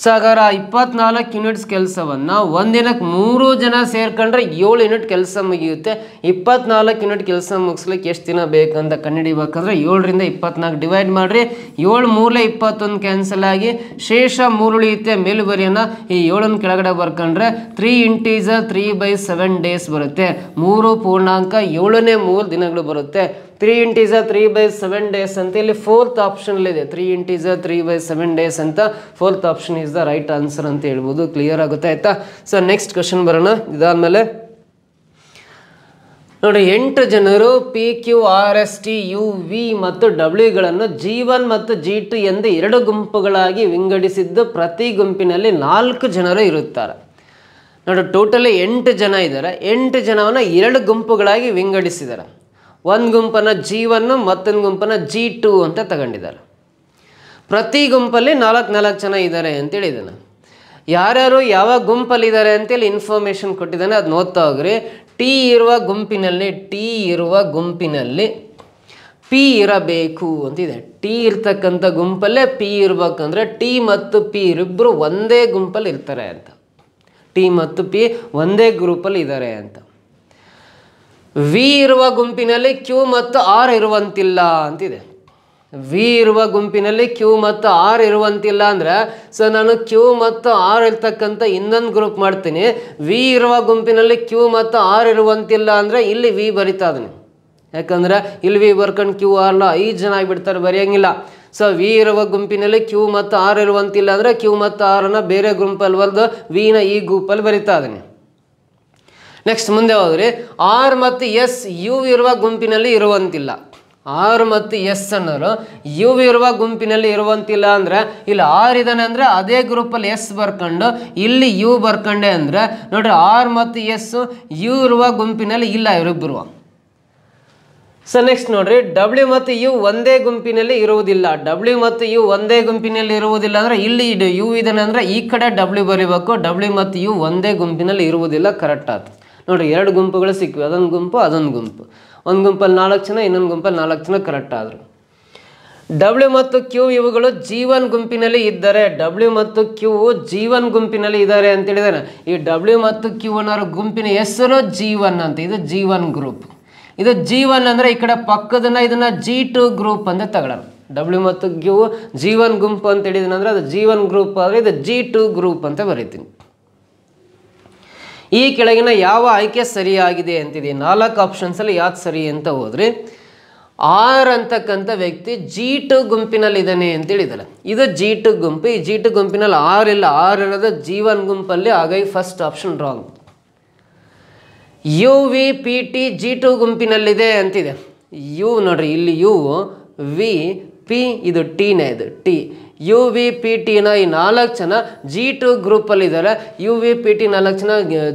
ಸೊ ಹಾಗಾದ್ರೆ 24 ಯೂನಿಟ್ಸ್ ಕೆಲಸವನ್ನು 1 ದಿನಕ್ಕೆ 3 ಜನ ಸೇರ್ಕೊಂಡ್ರೆ 7 ಯೂನಿಟ್ ಕೆಲಸ ಮುಗಿಯುತ್ತೆ. 24 ಯೂನಿಟ್ ಕೆಲಸ ಮುಗಿಸ್ಲಿಕ್ಕೆ ಎಷ್ಟು ದಿನ ಬೇಕಂತ ಕಂಡುಹಿಡಿಬೇಕಂದ್ರೆ 7ರಿಂದ 24 ಡಿವೈಡ್ ಮಾಡಿರಿ. 7 3 21 ಕ್ಯಾನ್ಸಲ್ ಆಗಿ ಶೇಷ 3 ಉಳಿಯುತ್ತೆ. ಮೇಲು ಬರೆಯೋಣ. ಈ 7 ಕೆಳಗಡೆ ಬರ್ಕೊಂಡ್ರೆ 3 ಇಂಟೀಜರ್ 3/7 ಡೇಸ್ ಬರುತ್ತೆ. 3 ಪೂರ್ಣಾಂಕ 7ನೇ 3 ದಿನಗಳು ಬರುತ್ತೆ. 3 ಇಂಟೀಜರ್ 3/7 ಡೇಸ್ ಅಂತ ಇಲ್ಲಿ 4th ಆಪ್ಷನ್ಲಿದೆ. 3 ಇಂಟೀಜರ್ 3/7 ಡೇಸ್ ಅಂತ 4th option is the right answer ಅಂತ ಹೇಳ್ಬೋದು. ಕ್ಲಿಯರ್ ಆಗುತ್ತೆ ಆಯ್ತಾ. ಸೊ ನೆಕ್ಸ್ಟ್ ಕ್ವಶನ್ ಬರೋಣ. ಇದಾದಮೇಲೆ ನೋಡಿ, 8 ಜನರು PQRSTUV ಮತ್ತು W G1 ಮತ್ತು G2 ಎಂದು 2 ಗುಂಪುಗಳಾಗಿ ವಿಂಗಡಿಸಿದ್ದು ಪ್ರತಿ ಗುಂಪಿನಲ್ಲಿ 4 ಜನರು ಇರುತ್ತಾರೆ. ನೋಡಿ, ಟೋಟಲಿ 8 ಜನ ಇದ್ದಾರೆ. 8 ಜನವನ್ನು 2 ಗುಂಪುಗಳಾಗಿ ವಿಂಗಡಿಸಿದ್ದಾರೆ. ಒಂದು ಗುಂಪನ್ನು G1 ಮತ್ತೊಂದು ಗುಂಪನ್ನು G2 ಅಂತ ತಗೊಂಡಿದ್ದಾರೆ. ಪ್ರತಿ ಗುಂಪಲ್ಲಿ 4 ಜನ ಇದ್ದಾರೆ ಅಂತೇಳಿದ್ದಾನೆ. ಯಾರ್ಯಾರು ಯಾವ ಗುಂಪಲ್ಲಿದ್ದಾರೆ ಅಂತೇಳಿ ಇನ್ಫಾರ್ಮೇಷನ್ ಕೊಟ್ಟಿದ್ದಾನೆ, ಅದು ನೋಡ್ತಾ ಹೋಗ್ರಿ. ಟಿ ಇರುವ ಗುಂಪಿನಲ್ಲಿ ಪಿ ಇರಬೇಕು ಅಂತಿದೆ. ಟಿ ಇರ್ತಕ್ಕಂಥ ಗುಂಪಲ್ಲೇ ಪಿ ಇರ್ಬೇಕಂದ್ರೆ ಟಿ ಮತ್ತು ಪಿ ಇಬ್ಬರು ಒಂದೇ ಗುಂಪಲ್ಲಿ ಇರ್ತಾರೆ ಅಂತ. ಟಿ ಮತ್ತು ಪಿ ಒಂದೇ ಗ್ರೂಪಲ್ಲಿ ಇದ್ದಾರೆ ಅಂತ. ವಿ ಇರುವ ಗುಂಪಿನಲ್ಲಿ ಕ್ಯೂ ಮತ್ತು ಆರ್ ಇರುವಂತಿಲ್ಲ ಅಂತಿದೆ. ವಿ ಇರುವ ಗುಂಪಿನಲ್ಲಿ ಕ್ಯೂ ಮತ್ತು ಆರ್ ಇರುವಂತಿಲ್ಲ ಅಂದರೆ ಸೊ ನಾನು ಕ್ಯೂ ಮತ್ತು ಆರ್ ಇರ್ತಕ್ಕಂಥ ಇನ್ನೊಂದು ಗ್ರೂಪ್ ಮಾಡ್ತೀನಿ. ವಿ ಇರುವ ಗುಂಪಿನಲ್ಲಿ ಕ್ಯೂ ಮತ್ತು ಆರ್ ಇರುವಂತಿಲ್ಲ ಅಂದರೆ ಇಲ್ಲಿ ವಿ ಬರಿತಾ ಇದೀನಿ. ಯಾಕಂದರೆ ಇಲ್ಲಿ ವಿ ಬರ್ಕೊಂಡು ಕ್ಯೂ ಆರ್ಲ 5 ಜನ ಆಗಿಬಿಡ್ತಾರೆ, ಬರೆಯೋಂಗಿಲ್ಲ. ಸೊ ವಿ ಇರುವ ಗುಂಪಿನಲ್ಲಿ ಕ್ಯೂ ಮತ್ತು ಆರ್ ಇರುವಂತಿಲ್ಲ ಅಂದರೆ ಕ್ಯೂ ಮತ್ತು ಆರನ್ನು ಬೇರೆ ಗುಂಪಲ್ಲಿ ಬರೆದು ವಿನ ಈ ಗ್ರೂಪಲ್ಲಿ ಬರಿತಾ ಇದೀನಿ. ನೆಕ್ಸ್ಟ್ ಮುಂದೆ ಹೋದ್ರಿ. ಆರ್ ಮತ್ತು ಎಸ್ ಯು ಇರುವ ಗುಂಪಿನಲ್ಲಿ ಇರುವಂತಿಲ್ಲ. ಆರ್ ಮತ್ತು ಎಸ್ ಅನ್ನೋರು ಯು ಇರುವ ಗುಂಪಿನಲ್ಲಿ ಇರುವಂತಿಲ್ಲ ಅಂದರೆ ಇಲ್ಲಿ ಆರ್ ಇದ್ದಾನೆ ಅಂದರೆ ಅದೇ ಗ್ರೂಪಲ್ಲಿ ಎಸ್ ಬರ್ಕೊಂಡು ಇಲ್ಲಿ ಯು ಬರ್ಕೊಂಡೆ ಅಂದರೆ ನೋಡ್ರಿ, ಆರ್ ಮತ್ತು ಎಸ್ ಯು ಇರುವ ಗುಂಪಿನಲ್ಲಿ ಇಲ್ಲ ಇವರಿಬ್ಬರು. ಸೊ ನೆಕ್ಸ್ಟ್ ನೋಡ್ರಿ, ಡಬ್ಲ್ಯೂ ಮತ್ತು ಯು ಒಂದೇ ಗುಂಪಿನಲ್ಲಿ ಇರುವುದಿಲ್ಲ. ಡಬ್ಲ್ಯೂ ಮತ್ತು ಯು ಒಂದೇ ಗುಂಪಿನಲ್ಲಿ ಇರುವುದಿಲ್ಲ ಅಂದರೆ ಇಲ್ಲಿ ಯು ಇದ್ದಾನೆ ಅಂದರೆ ಈ ಕಡೆ ಡಬ್ಲ್ಯೂ ಬರೀಬೇಕು. ಡಬ್ಲ್ಯೂ ಮತ್ತು ಯು ಒಂದೇ ಗುಂಪಿನಲ್ಲಿ ಇರುವುದಿಲ್ಲ. ಕರೆಕ್ಟ್ ಆಯ್ತು ನೋಡ್ರಿ. 2 ಗುಂಪುಗಳು ಸಿಕ್ಕಿವೆ, ಅದೊಂದು ಗುಂಪು ಅದೊಂದು ಗುಂಪು. ಒಂದು ಗುಂಪಲ್ಲಿ 4 ಜನ, ಇನ್ನೊಂದು ಗುಂಪಲ್ಲಿ 4 ಜನ ಕರೆಕ್ಟ್ ಆದರು. ಡಬ್ಲ್ಯೂ ಮತ್ತು ಕ್ಯೂ ಇವುಗಳು G1 ಗುಂಪಿನಲ್ಲಿ ಇದ್ದಾರೆ. ಡಬ್ಲ್ಯೂ ಮತ್ತು ಕ್ಯೂ G1 ಗುಂಪಿನಲ್ಲಿ ಇದ್ದಾರೆ ಅಂತ ಹೇಳಿದಾರೆ. ಈ ಡಬ್ಲ್ಯೂ ಮತ್ತು ಕ್ಯೂ ಅನ್ನೋರ ಗುಂಪಿನ ಹೆಸರು G1 ಅಂತ. ಇದು G1 ಗ್ರೂಪ್. ಇದು G1 ಅಂದರೆ ಈ ಕಡೆ ಪಕ್ಕದನ್ನ ಇದನ್ನು G2 ಗ್ರೂಪ್ ಅಂತ ತಗೊಳ್ಳೋಣ. ಡಬ್ಲ್ಯೂ ಮತ್ತು ಕ್ಯೂ G1 ಗುಂಪು ಅಂತ ಹೇಳಿದನಂದ್ರೆ ಅದು G1 ಗ್ರೂಪ್ ಆದರೆ ಇದು G2 ಗ್ರೂಪ್ ಅಂತ ಬರೀತೀನಿ. ಈ ಕೆಳಗಿನ ಯಾವ ಆಯ್ಕೆ ಸರಿಯಾಗಿದೆ ಅಂತಿದೆ. 4 ಆಪ್ಷನ್ಸಲ್ಲಿ ಯಾವ್ದು ಸರಿ ಅಂತ ಹೋದ್ರಿ. ಆರ್ ಅಂತಕ್ಕಂಥ ವ್ಯಕ್ತಿ G2 ಗುಂಪಿನಲ್ಲಿದ್ದಾನೆ ಅಂತೇಳಿದ್ದಾರೆ. ಇದು G2 ಗುಂಪು. ಈ G2 ಗುಂಪಿನಲ್ಲಿ ಆರ್ ಇಲ್ಲ. ಆರ್ ಇರೋದು G1 ಗುಂಪಲ್ಲಿ. ಹಾಗಾಗಿ first option wrong. U V P T G2 ಗುಂಪಿನಲ್ಲಿದೆ ಅಂತಿದೆ. ಯು ನೋಡ್ರಿ, ಇಲ್ಲಿ ಯು ವಿ ಪಿ ಇದು ಟೀನೇ. ಇದು ಟಿ. UVPTನ ಈ 4 ಜನ G2 ಗ್ರೂಪಲ್ಲಿದ್ದಾರೆ. UVPT 4 ಜನ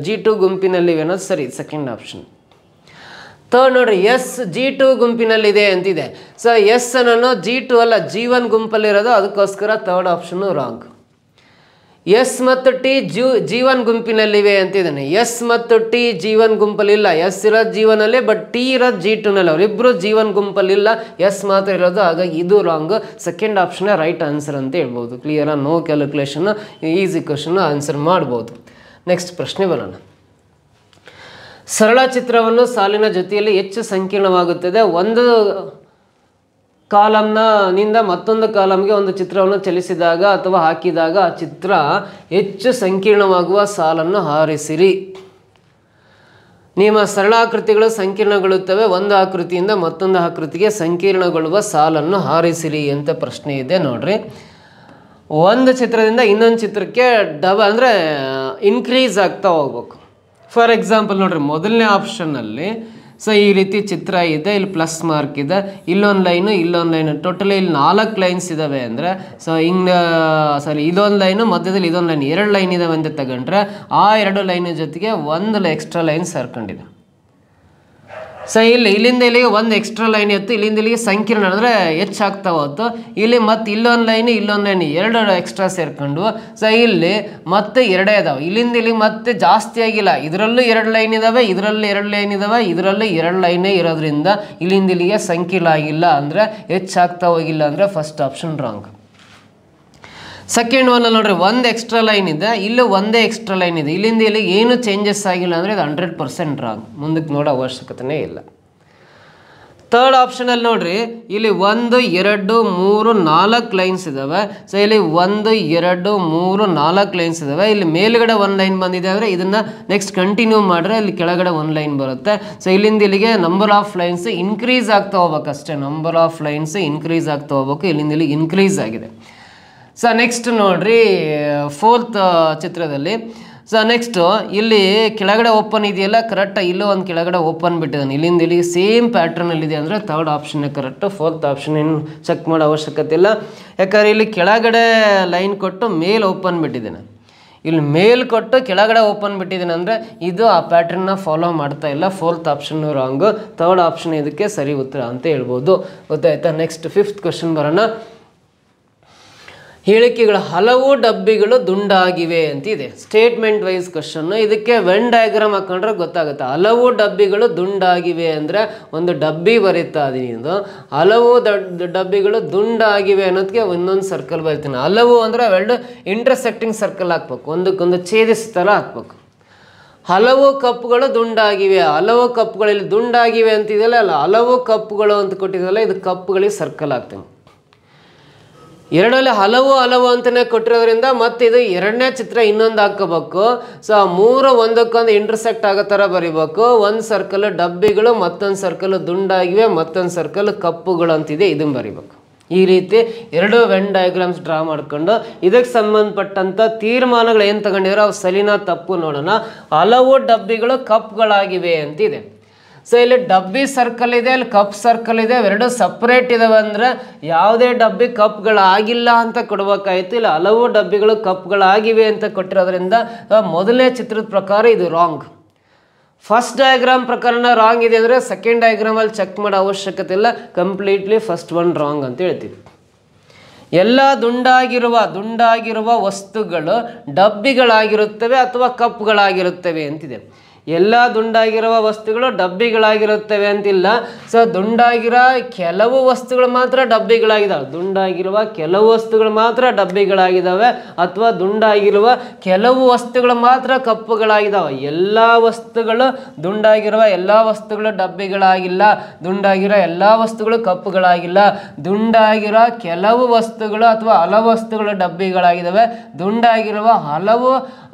G2 ಗುಂಪಿನಲ್ಲಿವೆ ಅನ್ನೋದು ಸರಿ, ಸೆಕೆಂಡ್ ಆಪ್ಷನ್. ಥರ್ಡ್ ನೋಡ್ರಿ, G2 ಗುಂಪಿನಲ್ಲಿದೆ ಅಂತಿದೆ. ಸೊ ಅನ್ನೋ G2 ಅಲ್ಲ, G1 ಗುಂಪಲ್ಲಿರೋದು, ಅದಕ್ಕೋಸ್ಕರ ಥರ್ಡ್ ಆಪ್ಷನ್ನು ರಾಂಗ್. ಮತ್ತು G1 ಗುಂಪಿನಲ್ಲಿವೆ ಅಂತಿದ್ದಾನೆ. ಮತ್ತು G1 ಗುಂಪಲ್ಲಿಲ್ಲ. ಇರೋದು G1 ಅಲ್ಲಿ, ಬಟ್ T ಇರೋದು G2 ನಲ್ಲಿ. ಅವರಿಬ್ಬರು G1 ಗುಂಪಲ್ಲಿಲ್ಲ, ಮಾತ್ರ ಇರೋದು. ಹಾಗಾಗಿ ಇದು wrong. Second option right answer ಅಂತ ಹೇಳ್ಬೋದು. ಕ್ಲಿಯರಾ? No calculation, easy question answer ಮಾಡ್ಬೋದು. ನೆಕ್ಸ್ಟ್ ಪ್ರಶ್ನೆ ಬರೋಣ. ಸರಳ ಚಿತ್ರವನ್ನು ಸಾಲಿನ ಜೊತೆಯಲ್ಲಿ ಹೆಚ್ಚು ಸಂಕೀರ್ಣವಾಗುತ್ತದೆ. ಒಂದು ಕಾಲಮ್ನಿಂದ ಮತ್ತೊಂದು ಕಾಲಮ್ಗೆ ಒಂದು ಚಿತ್ರವನ್ನು ಚಲಿಸಿದಾಗ ಅಥವಾ ಹಾಕಿದಾಗ ಆ ಚಿತ್ರ ಹೆಚ್ಚು ಸಂಕೀರ್ಣವಾಗುವ ಸಾಲನ್ನು ಆರಿಸಿರಿ. ನಿಮ್ಮ ಸರಳಾಕೃತಿಗಳು ಸಂಕೀರ್ಣಗೊಳ್ಳುತ್ತವೆ, ಒಂದು ಆಕೃತಿಯಿಂದ ಮತ್ತೊಂದು ಆಕೃತಿಗೆ ಸಂಕೀರ್ಣಗೊಳ್ಳುವ ಸಾಲನ್ನು ಆರಿಸಿರಿ ಅಂತ ಪ್ರಶ್ನೆ ಇದೆ. ನೋಡ್ರಿ, ಒಂದು ಚಿತ್ರದಿಂದ ಇನ್ನೊಂದು ಚಿತ್ರಕ್ಕೆ ಅಂದರೆ ಇನ್ಕ್ರೀಸ್ ಆಗ್ತಾ ಹೋಗ್ಬೇಕು. ಫಾರ್ ಎಕ್ಸಾಂಪಲ್ ನೋಡ್ರಿ, ಮೊದಲನೇ ಆಪ್ಷನ್ನಲ್ಲಿ ಸೊ ಈ ರೀತಿ ಚಿತ್ರ ಇದೆ, ಇಲ್ಲಿ ಪ್ಲಸ್ ಮಾರ್ಕ್ ಇದೆ, ಇಲ್ಲೊಂದು ಲೈನು, ಟೋಟಲಿ ಇಲ್ಲಿ 4 ಲೈನ್ಸ್ ಇದ್ದಾವೆ ಅಂದರೆ, ಸೊ ಇದೊಂದು ಲೈನು, ಮಧ್ಯದಲ್ಲಿ ಇದೊಂದು ಲೈನ್, 2 ಲೈನ್ ಇದಾವೆ ಅಂತ ತಗೊಂಡ್ರೆ ಆ 2 ಲೈನ್ ಜೊತೆಗೆ ಒಂದು ಎಕ್ಸ್ಟ್ರಾ ಲೈನ್ ಸೇರ್ಕೊಂಡಿದೆ. ಸೊ ಇಲ್ಲಿಂದ ಇಲ್ಲಿಗೆ ಒಂದು ಎಕ್ಸ್ಟ್ರಾ ಲೈನ್ ಇತ್ತು, ಇಲ್ಲಿಂದ ಇಲ್ಲಿಗೆ ಸಂಕೀರ್ಣ ಅಂದರೆ ಹೆಚ್ಚಾಗ್ತಾ ಹೋಯ್ತು. ಇಲ್ಲಿ ಮತ್ತೆ ಇಲ್ಲೊಂದು ಲೈನ್ 2 ಎಕ್ಸ್ಟ್ರಾ ಸೇರ್ಕೊಂಡು, ಸೊ ಇಲ್ಲಿ ಮತ್ತೆ 2 ಇದಾವೆ. ಇಲ್ಲಿಂದ ಇಲ್ಲಿಗೆ ಮತ್ತೆ ಜಾಸ್ತಿ ಆಗಿಲ್ಲ, ಇದರಲ್ಲೂ 2 ಲೈನ್ ಇದಾವೆ, ಇದರಲ್ಲಿ 2 ಲೈನ್ ಇದಾವೆ, ಇದರಲ್ಲಿ 2 ಲೈನೇ ಇರೋದ್ರಿಂದ ಇಲ್ಲಿಂದ ಇಲ್ಲಿಗೆ ಸಂಕೀರ್ಣ ಆಗಿಲ್ಲ, ಅಂದರೆ ಹೆಚ್ಚಾಗ್ತಾ ಹೋಗಿಲ್ಲ, ಅಂದರೆ first option wrong. Second one ನೋಡ್ರಿ, ಒಂದು ಎಕ್ಸ್ಟ್ರಾ ಲೈನ್ ಇದೆ, ಇಲ್ಲೂ ಒಂದೇ ಎಕ್ಸ್ಟ್ರಾ ಲೈನ್ ಇದೆ, ಇಲ್ಲಿಂದ ಇಲ್ಲಿ ಏನು ಚೇಂಜಸ್ ಆಗಿಲ್ಲ ಅಂದರೆ ಇದು 100% ರಾಂಗ್. ಮುಂದಕ್ಕೆ ನೋಡೋ ಅವಶ್ಯಕತೆನೇ ಇಲ್ಲ. ಥರ್ಡ್ ಆಪ್ಷನಲ್ಲಿ ನೋಡ್ರಿ, ಇಲ್ಲಿ 1 2 3 4 ಲೈನ್ಸ್ ಇದಾವೆ. ಸೊ ಇಲ್ಲಿ 1 2 3 4 ಲೈನ್ಸ್ ಇದಾವೆ. ಇಲ್ಲಿ ಮೇಲ್ಗಡೆ 1 ಲೈನ್ ಬಂದಿದೆ ಅಂದರೆ ಇದನ್ನ ನೆಕ್ಸ್ಟ್ ಕಂಟಿನ್ಯೂ ಮಾಡಿದ್ರೆ ಇಲ್ಲಿ ಕೆಳಗಡೆ 1 ಲೈನ್ ಬರುತ್ತೆ. ಸೊ ಇಲ್ಲಿಂದ ಇಲ್ಲಿಗೆ ನಂಬರ್ ಆಫ್ ಲೈನ್ಸ್ ಇನ್ಕ್ರೀಸ್ ಆಗ್ತಾ ಹೋಗ್ಬೇಕು ಅಷ್ಟೇ. ನಂಬರ್ ಆಫ್ ಲೈನ್ಸ್ ಇನ್ಕ್ರೀಸ್ ಆಗ್ತಾ ಹೋಗ್ಬೇಕು, ಇಲ್ಲಿಂದ ಇಲ್ಲಿ ಇನ್ಕ್ರೀಸ್ ಆಗಿದೆ. ಸೊ ನೆಕ್ಸ್ಟ್ ನೋಡ್ರಿ, ಫೋರ್ತ್ ಚಿತ್ರದಲ್ಲಿ ಸೊ ನೆಕ್ಸ್ಟು ಇಲ್ಲಿ ಕೆಳಗಡೆ ಓಪನ್ ಇದೆಯಲ್ಲ, ಕರೆಕ್ಟಾಗಿ ಇಲ್ಲೂ ಒಂದು ಕೆಳಗಡೆ ಓಪನ್ ಬಿಟ್ಟಿದ್ದಾನೆ, ಇಲ್ಲಿಂದ ಇಲ್ಲಿ ಸೇಮ್ ಪ್ಯಾಟ್ರನಲ್ಲಿದೆ ಅಂದರೆ ಥರ್ಡ್ ಆಪ್ಷನ್ನೇ ಕರೆಕ್ಟು. ಫೋರ್ತ್ ಆಪ್ಷನ್ ಏನು ಚೆಕ್ ಮಾಡೋ ಅವಶ್ಯಕತೆ ಇಲ್ಲ, ಯಾಕಂದರೆ ಇಲ್ಲಿ ಕೆಳಗಡೆ ಲೈನ್ ಕೊಟ್ಟು ಮೇಲೆ ಓಪನ್ ಬಿಟ್ಟಿದ್ದೇನೆ, ಇಲ್ಲಿ ಮೇಲ್ ಕೊಟ್ಟು ಕೆಳಗಡೆ ಓಪನ್ ಬಿಟ್ಟಿದ್ದೇನೆ ಅಂದರೆ ಇದು ಆ ಪ್ಯಾಟ್ರನ್ನ ಫಾಲೋ ಮಾಡ್ತಾ ಇಲ್ಲ. Fourth option wrong, third option ಇದಕ್ಕೆ ಸರಿ ಉತ್ತರ ಅಂತ ಹೇಳ್ಬೋದು. ಗೊತ್ತಾಯ್ತಾ? ನೆಕ್ಸ್ಟ್ ಫಿಫ್ತ್ ಕ್ವಶನ್ ಬರೋಣ. ಹೇಳಿಕೆಗಳ ಹಲವು ಡಬ್ಬಿಗಳು ದುಂಡಾಗಿವೆ ಅಂತಿದೆ. Statement wise question. ಇದಕ್ಕೆ ವೆನ್ ಡಯಾಗ್ರಾಮ್ ಹಾಕೊಂಡ್ರೆ ಗೊತ್ತಾಗುತ್ತೆ. ಹಲವು ಡಬ್ಬಿಗಳು ದುಂಡಾಗಿವೆ ಅಂದರೆ ಒಂದು ಡಬ್ಬಿ ಬರೀತಾ ಇದೀನಿ, ಇದು ಹಲವು ಡಬ್ಬಿಗಳು ದುಂಡಾಗಿವೆ ಅನ್ನೋದಕ್ಕೆ ಇನ್ನೊಂದು ಸರ್ಕಲ್ ಬರಿತೀನಿ. ಹಲವು ಅಂದರೆ ಎರಡು ಇಂಟರ್ಸೆಕ್ಟಿಂಗ್ ಸರ್ಕಲ್ ಹಾಕ್ಬೇಕು, ಒಂದಕ್ಕೊಂದು ಛೇದಿಸ್ತಾರ ಹಾಕ್ಬೇಕು. ಹಲವು ಕಪ್ಗಳು ದುಂಡಾಗಿವೆ, ಹಲವು ಕಪ್ಗಳು ಇಲ್ಲಿ ದುಂಡಾಗಿವೆ ಅಂತಿದೆಯಲ್ಲ, ಅಲ್ಲ ಹಲವು ಕಪ್ಗಳು ಅಂತ ಕೊಟ್ಟಿದ್ದಲ್ಲ, ಇದು ಕಪ್ಗಳಿಗೆ ಸರ್ಕಲ್ ಹಾಕ್ತೀನಿ. ಎರಡಲ್ಲಿ ಹಲವು ಅಂತಲೇ ಕೊಟ್ಟಿರೋದ್ರಿಂದ ಮತ್ತೆ ಇದು ಎರಡನೇ ಚಿತ್ರ ಇನ್ನೊಂದು ಹಾಕೋಬೇಕು. ಸೊ ಮೂರು ಒಂದಕ್ಕೊಂದು ಇಂಟರ್ಸೆಕ್ಟ್ ಆಗೋ ಥರ ಬರಿಬೇಕು. ಒಂದು ಸರ್ಕಲ್ ಡಬ್ಬಿಗಳು, ಮತ್ತೊಂದು ಸರ್ಕಲ್ ದುಂಡಾಗಿವೆ, ಮತ್ತೊಂದು ಸರ್ಕಲ್ ಕಪ್ಪುಗಳು ಅಂತಿದೆ, ಇದನ್ನು ಬರಿಬೇಕು. ಈ ರೀತಿ ಎರಡು ವೆನ್ ಡಯಾಗ್ರಾಮ್ಸ್ ಡ್ರಾ ಮಾಡಿಕೊಂಡು ಇದಕ್ಕೆ ಸಂಬಂಧಪಟ್ಟಂಥ ತೀರ್ಮಾನಗಳು ಏನು ತಗೊಂಡಿದ್ರೆ ಅವು ಸಲಿನ ತಪ್ಪು ನೋಡೋಣ. ಹಲವು ಡಬ್ಬಿಗಳು ಕಪ್ಗಳಾಗಿವೆ ಅಂತಿದೆ. ಸೊ ಇಲ್ಲಿ ಡಬ್ಬಿ ಸರ್ಕಲ್ ಇದೆ, ಇಲ್ಲಿ ಕಪ್ ಸರ್ಕಲ್ ಇದೆ, ಎರಡು ಸಪ್ರೇಟ್ ಇದಾವೆ ಅಂದರೆ ಯಾವುದೇ ಡಬ್ಬಿ ಕಪ್ಗಳಾಗಿಲ್ಲ ಅಂತ ಕೊಡ್ಬೇಕಾಯ್ತು. ಇಲ್ಲ ಹಲವು ಡಬ್ಬಿಗಳು ಕಪ್ಗಳಾಗಿವೆ ಅಂತ ಕೊಟ್ಟಿರೋದ್ರಿಂದ ಮೊದಲನೇ ಚಿತ್ರದ ಪ್ರಕಾರ ಇದು ರಾಂಗ್. ಫಸ್ಟ್ ಡಯಾಗ್ರಾಮ್ ಪ್ರಕಾರನ ರಾಂಗ್ ಇದೆ ಅಂದರೆ ಸೆಕೆಂಡ್ ಡಯಾಗ್ರಾಮಲ್ಲಿ ಚೆಕ್ ಮಾಡೋ ಅವಶ್ಯಕತೆ ಇಲ್ಲ, ಕಂಪ್ಲೀಟ್ಲಿ ಫಸ್ಟ್ ಒನ್ ರಾಂಗ್ ಅಂತ ಹೇಳ್ತೀವಿ. ಎಲ್ಲ ದುಂಡಾಗಿರುವ ವಸ್ತುಗಳು ಡಬ್ಬಿಗಳಾಗಿರುತ್ತವೆ ಅಥವಾ ಕಪ್ಗಳಾಗಿರುತ್ತವೆ ಅಂತಿದೆ. ಎಲ್ಲ ದುಂಡಾಗಿರುವ ವಸ್ತುಗಳು ಡಬ್ಬಿಗಳಾಗಿರುತ್ತವೆ ಅಂತಿಲ್ಲ. ಸೊ ದುಂಡಾಗಿರೋ ಕೆಲವು ವಸ್ತುಗಳು ಮಾತ್ರ ಡಬ್ಬಿಗಳಾಗಿದ್ದಾವೆ, ದುಂಡಾಗಿರುವ ಕೆಲವು ವಸ್ತುಗಳು ಮಾತ್ರ ಡಬ್ಬಿಗಳಾಗಿದ್ದಾವೆ, ಅಥವಾ ದುಂಡಾಗಿರುವ ಕೆಲವು ವಸ್ತುಗಳು ಮಾತ್ರ ಕಪ್ಪುಗಳಾಗಿದ್ದಾವೆ. ಎಲ್ಲ ವಸ್ತುಗಳು ದುಂಡಾಗಿರುವ ಎಲ್ಲ ವಸ್ತುಗಳು ಡಬ್ಬಿಗಳಾಗಿಲ್ಲ, ದುಂಡಾಗಿರೋ ಎಲ್ಲ ವಸ್ತುಗಳು ಕಪ್ಪುಗಳಾಗಿಲ್ಲ. ದುಂಡಾಗಿರೋ ಕೆಲವು ವಸ್ತುಗಳು ಅಥವಾ ಹಲವು ವಸ್ತುಗಳು ಡಬ್ಬಿಗಳಾಗಿದ್ದಾವೆ, ದುಂಡಾಗಿರುವ ಹಲವು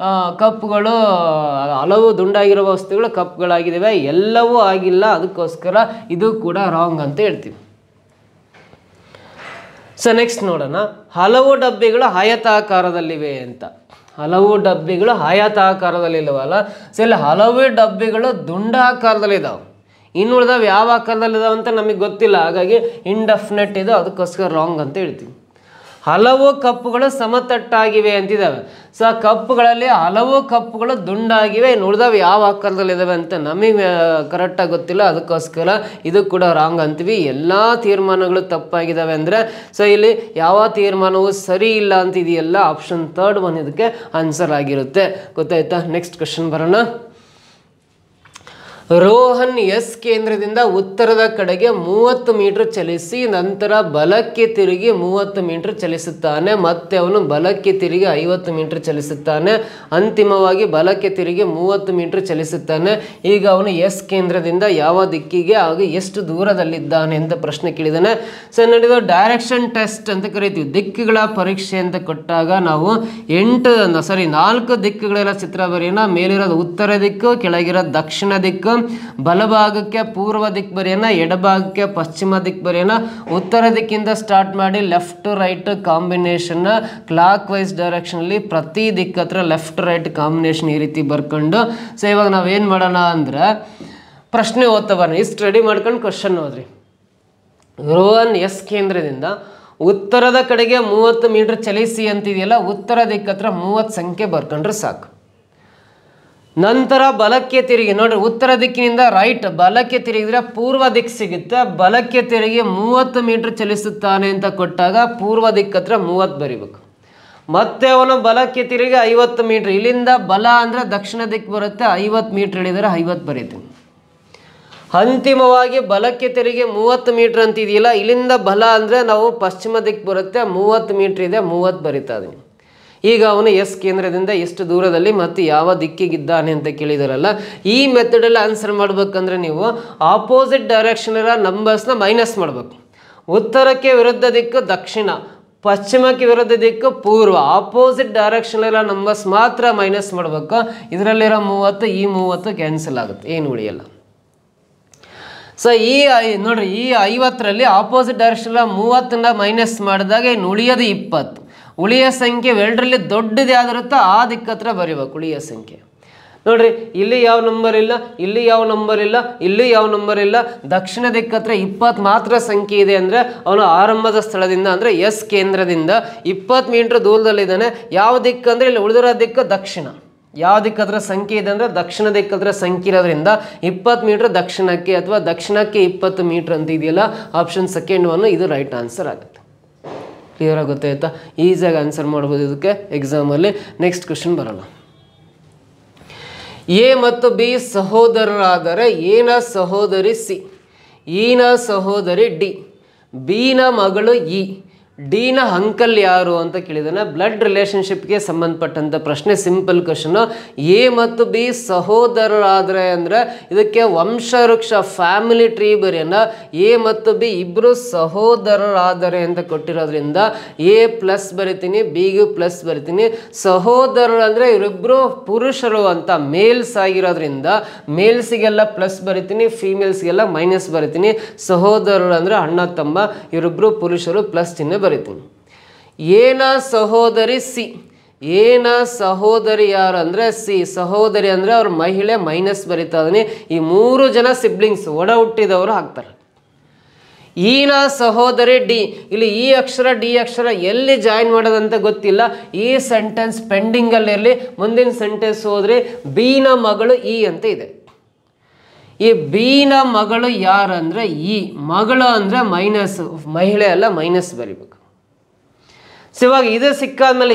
ಕಪ್ಪುಗಳು, ಹಲವು ದುಂಡಾಗಿರುವ ವಸ್ತುಗಳು ಕಪ್ಗಳಾಗಿದ್ದಾವೆ, ಎಲ್ಲವೂ ಆಗಿಲ್ಲ. ಅದಕ್ಕೋಸ್ಕರ ಇದು ಕೂಡ ರಾಂಗ್ ಅಂತ ಹೇಳ್ತೀವಿ. ಸೊ ನೆಕ್ಸ್ಟ್ ನೋಡೋಣ, ಹಲವು ಡಬ್ಬಿಗಳು ಆಯತಾಕಾರದಲ್ಲಿವೆ ಅಂತ. ಹಲವು ಡಬ್ಬಿಗಳು ಆಯತಾಕಾರದಲ್ಲಿಲ್ಲವಲ್ಲ, ಸೊ ಇಲ್ಲಿ ಹಲವು ಡಬ್ಬಿಗಳು ದುಂಡಾಕಾರದಲ್ಲಿದ್ದಾವೆ. ಇನ್ನು ಉಳಿದವು ಯಾವ ಆಕಾರದಲ್ಲಿದ್ದಾವೆ ಅಂತ ನಮಗೆ ಗೊತ್ತಿಲ್ಲ, ಹಾಗಾಗಿ ಇಂಡೆಫಿನೆಟ್ ಇದು, ಅದಕ್ಕೋಸ್ಕರ ರಾಂಗ್ ಅಂತ ಹೇಳ್ತೀವಿ. ಹಲವು ಕಪ್ಪುಗಳು ಸಮತಟ್ಟಾಗಿವೆ ಅಂತಿದ್ದಾವೆ. ಸೊ ಆ ಕಪ್ಪುಗಳಲ್ಲಿ ಹಲವು ಕಪ್ಪುಗಳು ದುಂಡಾಗಿವೆ, ಇನ್ನು ಉಳಿದವು ಯಾವ ಆಕಾರದಲ್ಲಿದ್ದಾವೆ ಅಂತ ನಮಗೆ ಕರೆಕ್ಟಾಗಿ ಗೊತ್ತಿಲ್ಲ, ಅದಕ್ಕೋಸ್ಕರ ಇದು ಕೂಡ ರಾಂಗ್ ಅಂತೀವಿ. ಎಲ್ಲ ತೀರ್ಮಾನಗಳು ತಪ್ಪಾಗಿದ್ದಾವೆ ಅಂದರೆ ಸೊ ಇಲ್ಲಿ ಯಾವ ತೀರ್ಮಾನವು ಸರಿ ಇಲ್ಲ ಅಂತಿದೆಯಲ್ಲ, ಆಪ್ಷನ್ 3 1 ಇದಕ್ಕೆ ಆನ್ಸರ್ ಆಗಿರುತ್ತೆ. ಗೊತ್ತಾಯ್ತಾ? ನೆಕ್ಸ್ಟ್ ಕ್ವೆಶ್ಚನ್ ಬರೋಣ. ರೋಹನ್ ಎಸ್ ಕೇಂದ್ರದಿಂದ ಉತ್ತರದ ಕಡೆಗೆ 30 ಮೀಟರ್ ಚಲಿಸಿ ನಂತರ ಬಲಕ್ಕೆ ತಿರುಗಿ 30 ಮೀಟರ್ ಚಲಿಸುತ್ತಾನೆ. ಮತ್ತೆ ಅವನು ಬಲಕ್ಕೆ ತಿರುಗಿ 50 ಮೀಟರ್ ಚಲಿಸುತ್ತಾನೆ. ಅಂತಿಮವಾಗಿ ಬಲಕ್ಕೆ ತಿರುಗಿ 30 ಮೀಟರ್ ಚಲಿಸುತ್ತಾನೆ. ಈಗ ಅವನು ಎಸ್ ಕೇಂದ್ರದಿಂದ ಯಾವ ದಿಕ್ಕಿಗೆ ಹಾಗೂ ಎಷ್ಟು ದೂರದಲ್ಲಿದ್ದಾನೆ ಅಂತ ಪ್ರಶ್ನೆ ಕೇಳಿದ್ದಾನೆ. ಸೊ ನಡೆದ ಡೈರೆಕ್ಷನ್ ಟೆಸ್ಟ್ ಅಂತ ಕರಿತೀವಿ. ದಿಕ್ಕುಗಳ ಪರೀಕ್ಷೆ ಅಂತ ಕೊಟ್ಟಾಗ ನಾವು 4 ದಿಕ್ಕುಗಳೆಲ್ಲ ಚಿತ್ರ ಬರೆಯೋಣ. ಮೇಲಿರೋದು ಉತ್ತರ ದಿಕ್ಕು, ಕೆಳಗಿರೋದು ದಕ್ಷಿಣ ದಿಕ್ಕು, ಬಲಭಾಗಕ್ಕೆ ಪೂರ್ವ ದಿಕ್ಕು ಬರೆಯೋಣ, ಎಡಭಾಗಕ್ಕೆ ಪಶ್ಚಿಮ ದಿಕ್ಕು ಬರೆಯೋಣ. ಉತ್ತರ ದಿಕ್ಕಿಂದ ಸ್ಟಾರ್ಟ್ ಮಾಡಿ left right combination clockwise ಡೈರೆಕ್ಷನಲ್ಲಿ ಪ್ರತಿ ದಿಕ್ಕ ಹತ್ರ ಲೆಫ್ಟ್ ರೈಟ್ ಕಾಂಬಿನೇಷನ್ ಈ ರೀತಿ ಬರ್ಕೊಂಡು. ಸೊ ಇವಾಗ ನಾವೇನು ಮಾಡೋಣ ಅಂದರೆ ಪ್ರಶ್ನೆ ಓದ್ತಾ ಬರೋಣ. ಇಷ್ಟು ರೆಡಿ ಮಾಡ್ಕೊಂಡು ಕ್ವಶನ್ ಓದ್ರಿ. ರೋಹನ್ ಎಸ್ ಕೇಂದ್ರದಿಂದ ಉತ್ತರದ ಕಡೆಗೆ 30 ಮೀಟರ್ ಚಲಿಸಿ ಅಂತಿದೆಯಲ್ಲ, ಉತ್ತರ ದಿಕ್ಕ ಹತ್ರ 30 ಸಂಖ್ಯೆ ಬರ್ಕೊಂಡ್ರೆ ಸಾಕು. ನಂತರ ಬಲಕ್ಕೆ ತಿರುಗಿ ನೋಡ್ರಿ, ಉತ್ತರ ದಿಕ್ಕಿನಿಂದ ರೈಟ್ ಬಲಕ್ಕೆ ತಿರುಗಿದ್ರೆ ಪೂರ್ವ ದಿಕ್ಕು ಸಿಗುತ್ತೆ. ಬಲಕ್ಕೆ ತಿರುಗಿ 30 ಮೀಟರ್ ಚಲಿಸುತ್ತಾನೆ ಅಂತ ಕೊಟ್ಟಾಗ ಪೂರ್ವ ದಿಕ್ಕ ಹತ್ರ 30 ಬರಿಬೇಕು. ಮತ್ತೆ ಅವನು ಬಲಕ್ಕೆ ತಿರುಗಿ 50 ಮೀಟರ್, ಇಲ್ಲಿಂದ ಬಲ ಅಂದರೆ ದಕ್ಷಿಣ ದಿಕ್ಕು ಬರುತ್ತೆ, 50 ಮೀಟರ್ ಹೇಳಿದರೆ 50 ಬರೀತೀನಿ. ಅಂತಿಮವಾಗಿ ಬಲಕ್ಕೆ ತಿರುಗಿ 30 ಮೀಟರ್ ಅಂತಿದೆಯಲ್ಲ, ಇಲ್ಲಿಂದ ಬಲ ಅಂದರೆ ನಾವು ಪಶ್ಚಿಮ ದಿಕ್ಕು ಬರುತ್ತೆ, 30 ಮೀಟರ್ ಇದೆ, 30 ಬರಿತಾ ಇದೀನಿ. ಈಗ ಅವನು ಎಸ್ ಕೇಂದ್ರದಿಂದ ಎಷ್ಟು ದೂರದಲ್ಲಿ ಮತ್ತು ಯಾವ ದಿಕ್ಕಿಗಿದ್ದಾನೆ ಅಂತ ಕೇಳಿದಾರಲ್ಲ, ಈ ಮೆಥಡಲ್ಲಿ ಆನ್ಸರ್ ಮಾಡ್ಬೇಕಂದ್ರೆ ನೀವು ಆಪೋಸಿಟ್ ಡೈರೆಕ್ಷನ್ ಇರೋ ನಂಬರ್ಸ್ನ ಮೈನಸ್ ಮಾಡಬೇಕು. ಉತ್ತರಕ್ಕೆ ವಿರುದ್ಧ ದಿಕ್ಕು ದಕ್ಷಿಣ, ಪಶ್ಚಿಮಕ್ಕೆ ವಿರುದ್ಧ ದಿಕ್ಕು ಪೂರ್ವ, ಆಪೋಸಿಟ್ ಡೈರೆಕ್ಷನ್ ಇರೋ ನಂಬರ್ಸ್ ಮಾತ್ರ ಮೈನಸ್ ಮಾಡಬೇಕು. ಇದರಲ್ಲಿರೋ 30 ಈ 30 ಕ್ಯಾನ್ಸಲ್ ಆಗುತ್ತೆ, ಏನು ಉಳಿಯಲ್ಲ. ಸೊ ಈ ನೋಡ್ರಿ, ಈ 50ರಲ್ಲಿ ಆಪೋಸಿಟ್ ಡೈರೆಕ್ಷನ್ 30ನ್ನ ಮೈನಸ್ ಮಾಡಿದಾಗ ಇನ್ನು ಉಳಿಯೋದು 20. ಉಳಿಯ ಸಂಖ್ಯೆ ಎರಡರಲ್ಲಿ ದೊಡ್ಡದು ಯಾವ್ದಿರುತ್ತೋ ಆ ದಿಕ್ಕತ್ರ ಬರೀಬೇಕು ಉಳಿಯ ಸಂಖ್ಯೆ. ನೋಡ್ರಿ, ಇಲ್ಲಿ ಯಾವ ನಂಬರ್ ಇಲ್ಲ, ಇಲ್ಲಿ ಯಾವ ನಂಬರ್ ಇಲ್ಲ, ಇಲ್ಲಿ ಯಾವ ನಂಬರ್ ಇಲ್ಲ. ದಕ್ಷಿಣ ದಿಕ್ಕತ್ರ 20 ಮಾತ್ರ ಸಂಖ್ಯೆ ಇದೆ ಅಂದರೆ ಅವನು ಆರಂಭದ ಸ್ಥಳದಿಂದ ಅಂದರೆ ಎಸ್ ಕೇಂದ್ರದಿಂದ 20 ಮೀಟರ್ ದೂರದಲ್ಲಿದ್ದಾನೆ. ಯಾವ ದಿಕ್ಕು ಅಂದರೆ ಇಲ್ಲಿ ಉಳಿದಿರೋ ದಿಕ್ಕು ದಕ್ಷಿಣ. ಯಾವ ದಿಕ್ಕತ್ರ ಸಂಖ್ಯೆ ಇದೆ ಅಂದರೆ ದಕ್ಷಿಣ ದಿಕ್ಕತ್ರ ಸಂಖ್ಯೆ ಇರೋದ್ರಿಂದ 20 ಮೀಟರ್ ದಕ್ಷಿಣಕ್ಕೆ ಅಥವಾ ದಕ್ಷಿಣಕ್ಕೆ 20 ಮೀಟರ್ ಅಂತ ಇದೆಯಲ್ಲ, ಆಪ್ಷನ್ ಸೆಕೆಂಡ್ 1 ಇದು ರೈಟ್ ಆನ್ಸರ್ ಆಗುತ್ತೆ. ಕ್ಲಿಯರ್ ಆಗುತ್ತೆ ಆಯ್ತಾ? ಈಸಿಯಾಗಿ ಆನ್ಸರ್ ಮಾಡ್ಬೋದು ಇದಕ್ಕೆ ಎಕ್ಸಾಮಲ್ಲಿ. ನೆಕ್ಸ್ಟ್ ಕ್ವೆಶ್ಚನ್ ಬರೋಣ. ಎ ಮತ್ತು ಬಿ ಸಹೋದರರಾದರೆ ಎನ ಸಹೋದರಿ ಸಿ, ಇನ ಸಹೋದರಿ ಡಿ, ಬಿನ ಮಗಳು ಇ, ಡಿನ ಅಂಕಲ್ ಯಾರು ಅಂತ ಕೇಳಿದಾನೆ. ಬ್ಲಡ್ ರಿಲೇಷನ್ಶಿಪ್ಗೆ ಸಂಬಂಧಪಟ್ಟಂಥ ಪ್ರಶ್ನೆ, ಸಿಂಪಲ್ ಕ್ವಶನು. ಎ ಮತ್ತು ಬಿ ಸಹೋದರರಾದರೆ ಅಂದರೆ ಇದಕ್ಕೆ ವಂಶವೃಕ್ಷ ಫ್ಯಾಮಿಲಿ ಟ್ರೀ ಬರೆಯೋಣ. ಎ ಮತ್ತು ಬಿ ಇಬ್ಬರು ಸಹೋದರರಾದರೆ ಅಂತ ಕೊಟ್ಟಿರೋದ್ರಿಂದ ಎ ಪ್ಲಸ್ ಬರಿತೀನಿ, ಬಿಗೂ ಪ್ಲಸ್ ಬರಿತೀನಿ. ಸಹೋದರರು ಅಂದರೆ ಇವರಿಬ್ಬರು ಪುರುಷರು ಅಂತ ಮೇಲ್ಸ್ ಆಗಿರೋದ್ರಿಂದ ಮೇಲ್ಸಿಗೆಲ್ಲ ಪ್ಲಸ್ ಬರಿತೀನಿ, ಫೀಮೇಲ್ಸ್ಗೆಲ್ಲ ಮೈನಸ್ ಬರಿತೀನಿ. ಸಹೋದರರು ಅಂದರೆ ಅಣ್ಣ ತಮ್ಮ, ಇವರಿಬ್ಬರು ಪುರುಷರು, ಪ್ಲಸ್ ಚಿಹ್ನೆ ಬರಿತೀನಿ. ಏನ ಸಹೋದರಿ ಸಿ, ಏನ ಸಹೋದರಿ ಯಾರು ಅಂದರೆ ಸಿ, ಸಹೋದರಿ ಅಂದರೆ ಅವ್ರ ಮಹಿಳೆ, ಮೈನಸ್ ಬರಿತಾ ಇದೀನಿ. ಈ 3 ಜನ ಸಿಬ್ಲಿಂಗ್ಸ್ ಒಡ ಹುಟ್ಟಿದವರು ಆಗ್ತಾರೆ. ಈನ ಸಹೋದರಿ ಡಿ, ಇಲ್ಲಿ ಈ ಅಕ್ಷರ ಡಿ ಅಕ್ಷರ ಎಲ್ಲಿ ಜಾಯಿನ್ ಮಾಡೋದಂತ ಗೊತ್ತಿಲ್ಲ. ಈ ಸೆಂಟೆನ್ಸ್ ಪೆಂಡಿಂಗಲ್ಲಿರಲಿ, ಮುಂದಿನ ಸೆಂಟೆನ್ಸ್ ಹೋದ್ರೆ ಬಿನ ಮಗಳು ಇ ಅಂತ ಇದೆ. ಈ ಬಿನ ಮಗಳು ಯಾರು ಅಂದರೆ ಇ, ಮಗಳು ಅಂದರೆ ಮೈನಸ್, ಮಹಿಳೆ ಅಲ್ಲ, ಮೈನಸ್ ಬರಿಬೇಕು. ಸೊ ಇವಾಗ ಇದು ಸಿಕ್ಕಾದ್ಮೇಲೆ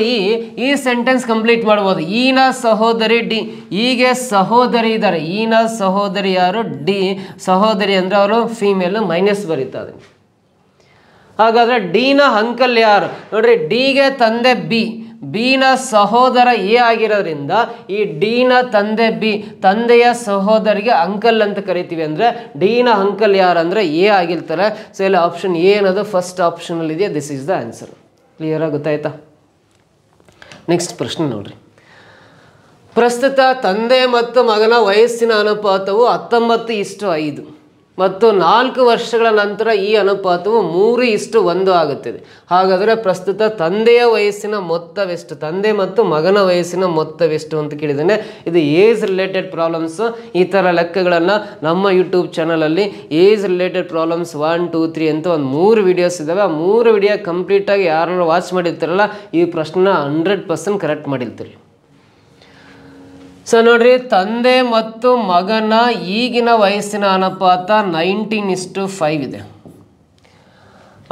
ಈ ಸೆಂಟೆನ್ಸ್ ಕಂಪ್ಲೀಟ್ ಮಾಡ್ಬೋದು. ಈನ ಸಹೋದರಿ ಡಿ, ಹೀಗೆ ಸಹೋದರಿ ಇದ್ದಾರೆ. ಈನ ಸಹೋದರಿ ಯಾರು? ಡಿ. ಸಹೋದರಿ ಅಂದರೆ ಅವರು ಫೀಮೇಲು, ಮೈನಸ್ ಬರೀತಾರೆ. ಹಾಗಾದರೆ ಡಿನ ಅಂಕಲ್ ಯಾರು ನೋಡ್ರಿ, ಡಿಗೆ ತಂದೆ ಬಿ, ಬಿನ ಸಹೋದರ ಎ ಆಗಿರೋದ್ರಿಂದ ಈ ಡಿನ ತಂದೆ ಬಿ, ತಂದೆಯ ಸಹೋದರಿಗೆ ಅಂಕಲ್ ಅಂತ ಕರಿತೀವಿ. ಅಂದರೆ ಡಿನ ಅಂಕಲ್ ಯಾರು ಅಂದರೆ ಎ ಆಗಿರ್ತಾರೆ. ಸೊ ಇಲ್ಲಿ ಆಪ್ಷನ್ ಎ ಅನ್ನೋದು ಫಸ್ಟ್ ಆಪ್ಷನಲ್ಲಿ ಇದೆಯಾ, ದಿಸ್ ಈಸ್ ದ ಆನ್ಸರ್. ಕ್ಲಿಯರಾಗಿ ಗೊತ್ತಾಯ್ತಾ? ನೆಕ್ಸ್ಟ್ ಪ್ರಶ್ನೆ ನೋಡ್ರಿ. ಪ್ರಸ್ತುತ ತಂದೆ ಮತ್ತು ಮಗನ ವಯಸ್ಸಿನ ಅನುಪಾತವು 19:5. ಮತ್ತು 4 ವರ್ಷಗಳ ನಂತರ ಈ ಅನುಪಾತವು 3:1 ಆಗುತ್ತದೆ. ಹಾಗಾದರೆ ಪ್ರಸ್ತುತ ತಂದೆಯ ವಯಸ್ಸಿನ ಮೊತ್ತವೆಷ್ಟು, ತಂದೆ ಮತ್ತು ಮಗನ ವಯಸ್ಸಿನ ಮೊತ್ತವೆಷ್ಟು ಅಂತ ಕೇಳಿದ್ದೇನೆ. ಇದು ಏಜ್ ರಿಲೇಟೆಡ್ ಪ್ರಾಬ್ಲಮ್ಸ್. ಈ ಥರ ಲೆಕ್ಕಗಳನ್ನು ನಮ್ಮ ಯೂಟ್ಯೂಬ್ ಚಾನಲಲ್ಲಿ ಏಜ್ ರಿಲೇಟೆಡ್ ಪ್ರಾಬ್ಲಮ್ಸ್ 1, 2, 3 ಅಂತ ಒಂದು 3 ವಿಡಿಯೋಸ್ ಇದ್ದಾವೆ. ಆ 3 ವಿಡಿಯೋ ಕಂಪ್ಲೀಟಾಗಿ ಯಾರು ವಾಚ್ ಮಾಡಿರ್ತಾರಲ್ಲ ಈ ಪ್ರಶ್ನೆನ 100% ಕರೆಕ್ಟ್ ಮಾಡಿರ್ತೀರಿ. ಸೊ ನೋಡ್ರಿ, ತಂದೆ ಮತ್ತು ಮಗನ ಈಗಿನ ವಯಸ್ಸಿನ ಅನುಪಾತ 19:5 ಇದೆ.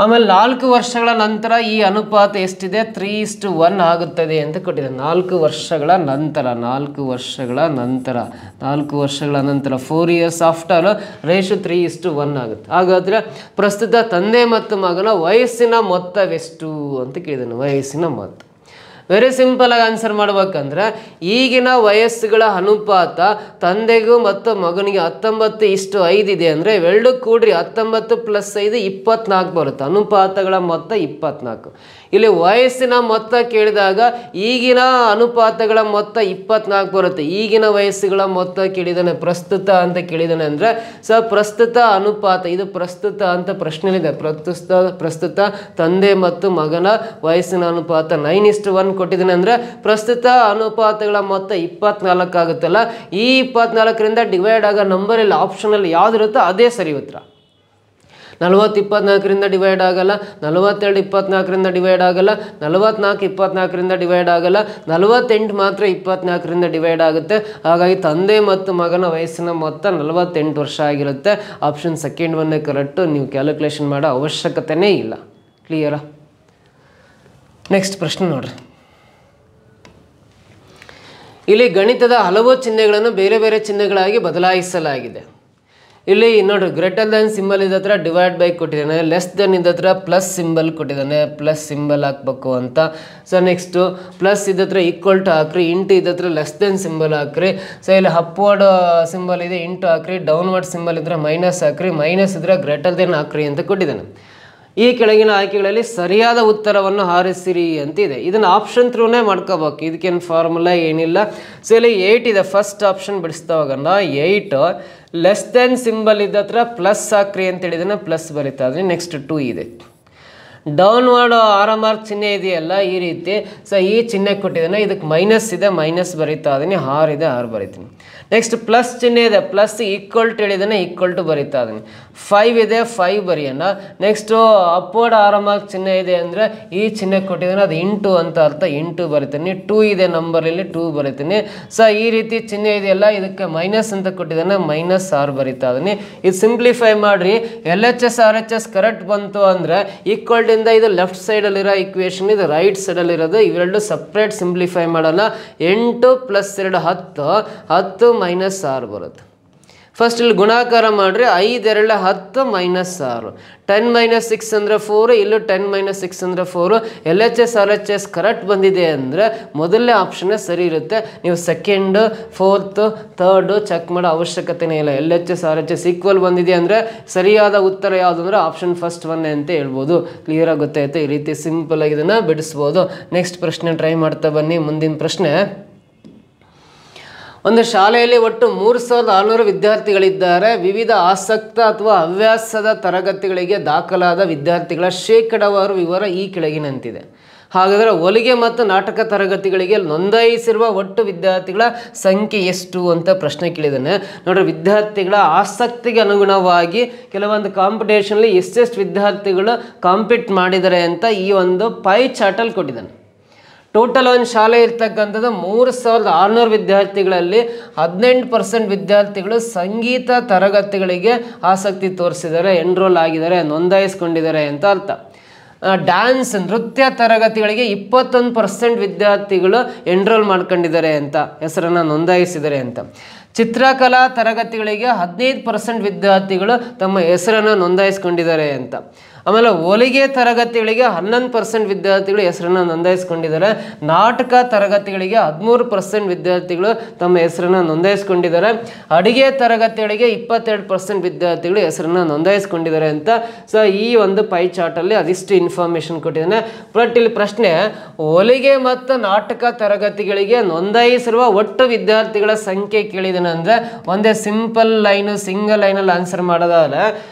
ಆಮೇಲೆ 4 ವರ್ಷಗಳ ನಂತರ ಈ ಅನುಪಾತ ಎಷ್ಟಿದೆ, 3:1 ಆಗುತ್ತದೆ ಅಂತ ಕೊಟ್ಟಿದೆ. 4 ವರ್ಷಗಳ ನಂತರ 4 years ಆಫ್ಟರ್ ರೇಷು 3:1 ಆಗುತ್ತೆ. ಹಾಗಾದರೆ ಪ್ರಸ್ತುತ ತಂದೆ ಮತ್ತು ಮಗನ ವಯಸ್ಸಿನ ಮೊತ್ತವೆಷ್ಟು ಅಂತ ಕೇಳಿದ್ದಾನೆ. ವಯಸ್ಸಿನ ಮೊತ್ತ ವೆರಿ ಸಿಂಪಲ್ ಆಗಿ ಆನ್ಸರ್ ಮಾಡ್ಬೇಕಂದ್ರೆ ಈಗಿನ ವಯಸ್ಸುಗಳ ಅನುಪಾತ ತಂದೆಗೂ ಮತ್ತು ಮಗನಿಗೆ 19:5 ಇದೆ ಅಂದರೆ ಇವೆರಡು ಕೂಡ್ರಿ 19 + 5 24 ಬರುತ್ತೆ. ಅನುಪಾತಗಳ ಮೊತ್ತ 24. ಇಲ್ಲಿ ವಯಸ್ಸಿನ ಮೊತ್ತ ಕೇಳಿದಾಗ ಈಗಿನ ಅನುಪಾತಗಳ ಮೊತ್ತ 24 ಬರುತ್ತೆ. ಈಗಿನ ವಯಸ್ಸುಗಳ ಮೊತ್ತ ಕೇಳಿದಾನೆ, ಪ್ರಸ್ತುತ ಅಂತ ಕೇಳಿದಾನೆ ಅಂದರೆ ಪ್ರಸ್ತುತ ಅನುಪಾತ, ಇದು ಪ್ರಸ್ತುತ ಅಂತ ಪ್ರಶ್ನೆಲಿದೆ. ಪ್ರಸ್ತುತ ತಂದೆ ಮತ್ತು ಮಗನ ವಯಸ್ಸಿನ ಅನುಪಾತ 9:1 ಕೊಟ್ಟಿದ್ದಾನೆ ಅಂದರೆ ಪ್ರಸ್ತುತ ಅನುಪಾತಗಳ ಮೊತ್ತ 24 ಆಗುತ್ತಲ್ಲ. ಈ 24ರಿಂದ ಡಿವೈಡ್ ಆಗೋ ನಂಬರ್ ಇಲ್ಲಿ ಆಪ್ಷನಲ್ಲಿ ಯಾವುದಿರುತ್ತೋ ಅದೇ ಸರಿ ಉತ್ತರ. 40 24ರಿಂದ ಡಿವೈಡ್ ಆಗಲ್ಲ, 42 24ರಿಂದ ಡಿವೈಡ್ ಆಗಲ್ಲ, 44 24ರಿಂದ ಡಿವೈಡ್ ಆಗಲ್ಲ, 48 ಮಾತ್ರ 24ರಿಂದ ಡಿವೈಡ್ ಆಗುತ್ತೆ. ಹಾಗಾಗಿ ತಂದೆ ಮತ್ತು ಮಗನ ವಯಸ್ಸಿನ ಮೊತ್ತ 48 ವರ್ಷ ಆಗಿರುತ್ತೆ. ಆಪ್ಷನ್ ಸೆಕೆಂಡ್ ಒನ್ನೇ ಕರೆಕ್ಟು. ನೀವು ಕ್ಯಾಲ್ಕುಲೇಷನ್ ಮಾಡೋ ಅವಶ್ಯಕತೆನೇ ಇಲ್ಲ. ಕ್ಲಿಯರಾ? ನೆಕ್ಸ್ಟ್ ಪ್ರಶ್ನೆ ನೋಡ್ರಿ. ಇಲ್ಲಿ ಗಣಿತದ ಹಲವು ಚಿಹ್ನೆಗಳನ್ನು ಬೇರೆ ಬೇರೆ ಚಿಹ್ನೆಗಳಾಗಿ ಬದಲಾಯಿಸಲಾಗಿದೆ. ಇಲ್ಲಿ ನೋಡ್ರಿ, ಗ್ರೇಟರ್ ದೆನ್ ಸಿಂಬಲ್ ಇದ್ದತ್ರ ಡಿವೈಡ್ ಬೈ ಕೊಟ್ಟಿದ್ದಾನೆ, ಲೆಸ್ ದೆನ್ ಇದ್ದತ್ರ ಪ್ಲಸ್ ಸಿಂಬಲ್ ಕೊಟ್ಟಿದ್ದಾನೆ, ಪ್ಲಸ್ ಸಿಂಬಲ್ ಹಾಕ್ಬೇಕು ಅಂತ. ಸೊ ನೆಕ್ಸ್ಟು ಪ್ಲಸ್ ಇದ್ದತ್ರ ಈಕ್ವಲ್ ಟು ಹಾಕ್ರಿ, ಇಂಟು ಇದ್ದತ್ರ ಲೆಸ್ ದೆನ್ ಸಿಂಬಲ್ ಹಾಕ್ರಿ. ಸೊ ಇಲ್ಲಿ ಅಪ್ವರ್ಡ್ ಸಿಂಬಲ್ ಇದೆ, ಇಂಟು ಹಾಕ್ರಿ. ಡೌನ್ವರ್ಡ್ ಸಿಂಬಲ್ ಇದ್ದರೆ ಮೈನಸ್ ಹಾಕ್ರಿ, ಮೈನಸ್ ಇದ್ದರೆ ಗ್ರೇಟರ್ ದೆನ್ ಹಾಕ್ರಿ ಅಂತ ಕೊಟ್ಟಿದ್ದಾನೆ. ಈ ಕೆಳಗಿನ ಆಯ್ಕೆಗಳಲ್ಲಿ ಸರಿಯಾದ ಉತ್ತರವನ್ನು ಆರಿಸಿರಿ ಅಂತಿದೆ. ಇದನ್ನು ಆಪ್ಷನ್ ಥ್ರೂನೇ ಮಾಡ್ಕೋಬೇಕು, ಇದಕ್ಕೇನು ಫಾರ್ಮುಲಾ ಏನಿಲ್ಲ. ಸೊ ಇಲ್ಲಿ 8 ಇದೆ, ಫಸ್ಟ್ ಆಪ್ಷನ್ ಬಿಡಿಸ್ತಾ ಹೋಗೋಣ. 8 ಲೆಸ್ ದೆನ್ ಸಿಂಬಲ್ ಇದ್ದತ್ರ ಪ್ಲಸ್ ಹಾಕ್ರಿ ಅಂತ ಹೇಳಿದಾನೆ, ಪ್ಲಸ್ ಬರೀತಾ ಇದ್ದೀನಿ. ನೆಕ್ಸ್ಟ್ 2 ಇದೆ. ಡೌನ್ವರ್ಡ್ ಆರ್ ಚಿಹ್ನೆ ಇದೆಯಲ್ಲ ಈ ರೀತಿ, ಸೊ ಈ ಚಿಹ್ನೆ ಕೊಟ್ಟಿದ್ದಾನೆ, ಇದಕ್ಕೆ ಮೈನಸ್ ಇದೆ, ಮೈನಸ್ ಬರೀತಾ ಇದ್ದೀನಿ. 6 ಇದೆ, 6 ಬರೀತೀನಿ. ನೆಕ್ಸ್ಟ್ ಪ್ಲಸ್ ಚಿಹ್ನೆ ಇದೆ, ಪ್ಲಸ್ ಈಕ್ವಲ್ ಟು ಹೇಳಿದ್ದಾನೆ, ಈಕ್ವಲ್ ಟು ಬರೀತಾ ಇದ್ದೀನಿ. 5 ಇದೆ, 5 ಬರೆಯೋಣ. ನೆಕ್ಸ್ಟು ಅಪ್ವರ್ಡ್ ಆರ್ ಚಿಹ್ನೆ ಇದೆ ಅಂದರೆ ಈ ಚಿಹ್ನೆ ಕೊಟ್ಟಿದ್ದಾನೆ, ಅದು ಇಂಟು ಅಂತ ಅರ್ಥ, ಇಂಟು ಬರಿತೀನಿ. 2 ಇದೆ ನಂಬರಲ್ಲಿ, 2 ಬರಿತೀನಿ. ಸೊ ಈ ರೀತಿ ಚಿಹ್ನೆ ಇದೆಯಲ್ಲ ಇದಕ್ಕೆ ಮೈನಸ್ ಅಂತ ಕೊಟ್ಟಿದ್ದಾನೆ, ಮೈನಸ್ 6 ಬರಿತಾ ಇದ್ದೀನಿ. ಇದು ಸಿಂಪ್ಲಿಫೈ ಮಾಡಿರಿ. LHS RHS ಕರೆಕ್ಟ್ ಬಂತು ಅಂದರೆ ಈಕ್ವಲ್ ಇಂದ ಇದು ಲೆಫ್ಟ್ ಸೈಡಲ್ಲಿರೋ ಈಕ್ವೇಷನ್, ಇದು ರೈಟ್ ಸೈಡಲ್ಲಿರೋದು. ಇವೆರಡು ಸಪ್ರೇಟ್ ಸಿಂಪ್ಲಿಫೈ ಮಾಡೋಣ. 8 + 2 10, 10 - 6 ಬರುತ್ತೆ. ಫಸ್ಟ್ ಇಲ್ಲಿ ಗುಣಾಕಾರ ಮಾಡಿರಿ. 5 2 10 -6, 10 - 6 ಅಂದರೆ 4, ಇಲ್ಲೂ 10 - 6 ಅಂದರೆ 4. LHS RHS ಕರೆಕ್ಟ್ ಬಂದಿದೆ ಅಂದರೆ ಮೊದಲನೇ ಆಪ್ಷನ್ನೇ ಸರಿ ಇರುತ್ತೆ. ನೀವು ಸೆಕೆಂಡ್, ಫೋರ್ತ್, ಥರ್ಡು ಚೆಕ್ ಮಾಡೋ ಅವಶ್ಯಕತೆನೇ ಇಲ್ಲ. LHS RHS ಈಕ್ವಲ್ ಬಂದಿದೆ ಅಂದರೆ ಸರಿಯಾದ ಉತ್ತರ ಯಾವುದು ಅಂದರೆ ಆಪ್ಷನ್ ಫಸ್ಟ್ ಒನ್ನೇ ಅಂತ ಹೇಳ್ಬೋದು. ಕ್ಲಿಯರಾಗಿ ಗೊತ್ತಾಯ್ತು. ಈ ರೀತಿ ಸಿಂಪಲ್ ಆಗಿ ಇದನ್ನು ಬಿಡಿಸ್ಬೋದು. ನೆಕ್ಸ್ಟ್ ಪ್ರಶ್ನೆ ಟ್ರೈ ಮಾಡ್ತಾ ಬನ್ನಿ. ಮುಂದಿನ ಪ್ರಶ್ನೆ, ಒಂದು ಶಾಲೆಯಲ್ಲಿ ಒಟ್ಟು 3600 ವಿದ್ಯಾರ್ಥಿಗಳಿದ್ದಾರೆ. ವಿವಿಧ ಆಸಕ್ತ ಅಥವಾ ಹವ್ಯಾಸದ ತರಗತಿಗಳಿಗೆ ದಾಖಲಾದ ವಿದ್ಯಾರ್ಥಿಗಳ ಶೇಕಡಾವಾರು ವಿವರ ಈ ಕೆಳಗಿನಂತಿದೆ. ಹಾಗಾದರೆ ಹೊಲಿಗೆ ಮತ್ತು ನಾಟಕ ತರಗತಿಗಳಿಗೆ ನೋಂದಾಯಿಸಿರುವ ಒಟ್ಟು ವಿದ್ಯಾರ್ಥಿಗಳ ಸಂಖ್ಯೆ ಎಷ್ಟು ಅಂತ ಪ್ರಶ್ನೆ ಕೇಳಿದ್ದಾನೆ. ನೋಡ್ರಿ, ವಿದ್ಯಾರ್ಥಿಗಳ ಆಸಕ್ತಿಗೆ ಅನುಗುಣವಾಗಿ ಕೆಲವೊಂದು ಕಾಂಪಿಟೇಷನಲ್ಲಿ ಎಷ್ಟೆಷ್ಟು ವಿದ್ಯಾರ್ಥಿಗಳು ಕಾಂಪೀಟ್ ಮಾಡಿದ್ದಾರೆ ಅಂತ ಈ ಒಂದು ಪೈ ಚಾರ್ಟಲ್ಲಿ ಕೊಟ್ಟಿದ್ದಾನೆ. ಟೋಟಲ್ ಒಂದು ಶಾಲೆ ಇರ್ತಕ್ಕಂಥದ್ದು 3600 ವಿದ್ಯಾರ್ಥಿಗಳಲ್ಲಿ 18% ವಿದ್ಯಾರ್ಥಿಗಳು ಸಂಗೀತ ತರಗತಿಗಳಿಗೆ ಆಸಕ್ತಿ ತೋರಿಸಿದ್ದಾರೆ, ಎನ್ರೋಲ್ ಆಗಿದ್ದಾರೆ, ನೋಂದಾಯಿಸ್ಕೊಂಡಿದ್ದಾರೆ ಅಂತ ಅರ್ಥ. ಡ್ಯಾನ್ಸ್ ನೃತ್ಯ ತರಗತಿಗಳಿಗೆ 21% ವಿದ್ಯಾರ್ಥಿಗಳು ಎನ್ರೋಲ್ ಮಾಡ್ಕೊಂಡಿದ್ದಾರೆ ಅಂತ, ಹೆಸರನ್ನು ನೋಂದಾಯಿಸಿದ್ದಾರೆ ಅಂತ. ಚಿತ್ರಕಲಾ ತರಗತಿಗಳಿಗೆ 15% ವಿದ್ಯಾರ್ಥಿಗಳು ತಮ್ಮ ಹೆಸರನ್ನು ನೋಂದಾಯಿಸ್ಕೊಂಡಿದ್ದಾರೆ ಅಂತ. ಆಮೇಲೆ ಹೊಲಿಗೆ ತರಗತಿಗಳಿಗೆ 11% ವಿದ್ಯಾರ್ಥಿಗಳು ಹೆಸರನ್ನು ನೋಂದಾಯಿಸ್ಕೊಂಡಿದ್ದಾರೆ. ನಾಟಕ ತರಗತಿಗಳಿಗೆ 13% ವಿದ್ಯಾರ್ಥಿಗಳು ತಮ್ಮ ಹೆಸರನ್ನು ನೋಂದಾಯಿಸ್ಕೊಂಡಿದ್ದಾರೆ. ಅಡುಗೆ ತರಗತಿಗಳಿಗೆ 22% ವಿದ್ಯಾರ್ಥಿಗಳು ಹೆಸರನ್ನು ನೋಂದಾಯಿಸ್ಕೊಂಡಿದ್ದಾರೆ ಅಂತ. ಸೊ ಈ ಒಂದು ಪೈ ಚಾರ್ಟಲ್ಲಿ ಅದಿಷ್ಟು ಇನ್ಫಾರ್ಮೇಷನ್ ಕೊಟ್ಟಿದ್ದಾನೆ. ಬಟ್ ಇಲ್ಲಿ ಪ್ರಶ್ನೆ, ಹೊಲಿಗೆ ಮತ್ತು ನಾಟಕ ತರಗತಿಗಳಿಗೆ ನೋಂದಾಯಿಸಿರುವ ಒಟ್ಟು ವಿದ್ಯಾರ್ಥಿಗಳ ಸಂಖ್ಯೆ ಕೇಳಿದ್ದಾನೆ. ಏನಂದರೆ ಒಂದೇ ಸಿಂಪಲ್ ಲೈನು ಸಿಂಗಲ್ ಲೈನಲ್ಲಿ ಆನ್ಸರ್ ಮಾಡೋದಾದ್ರೆ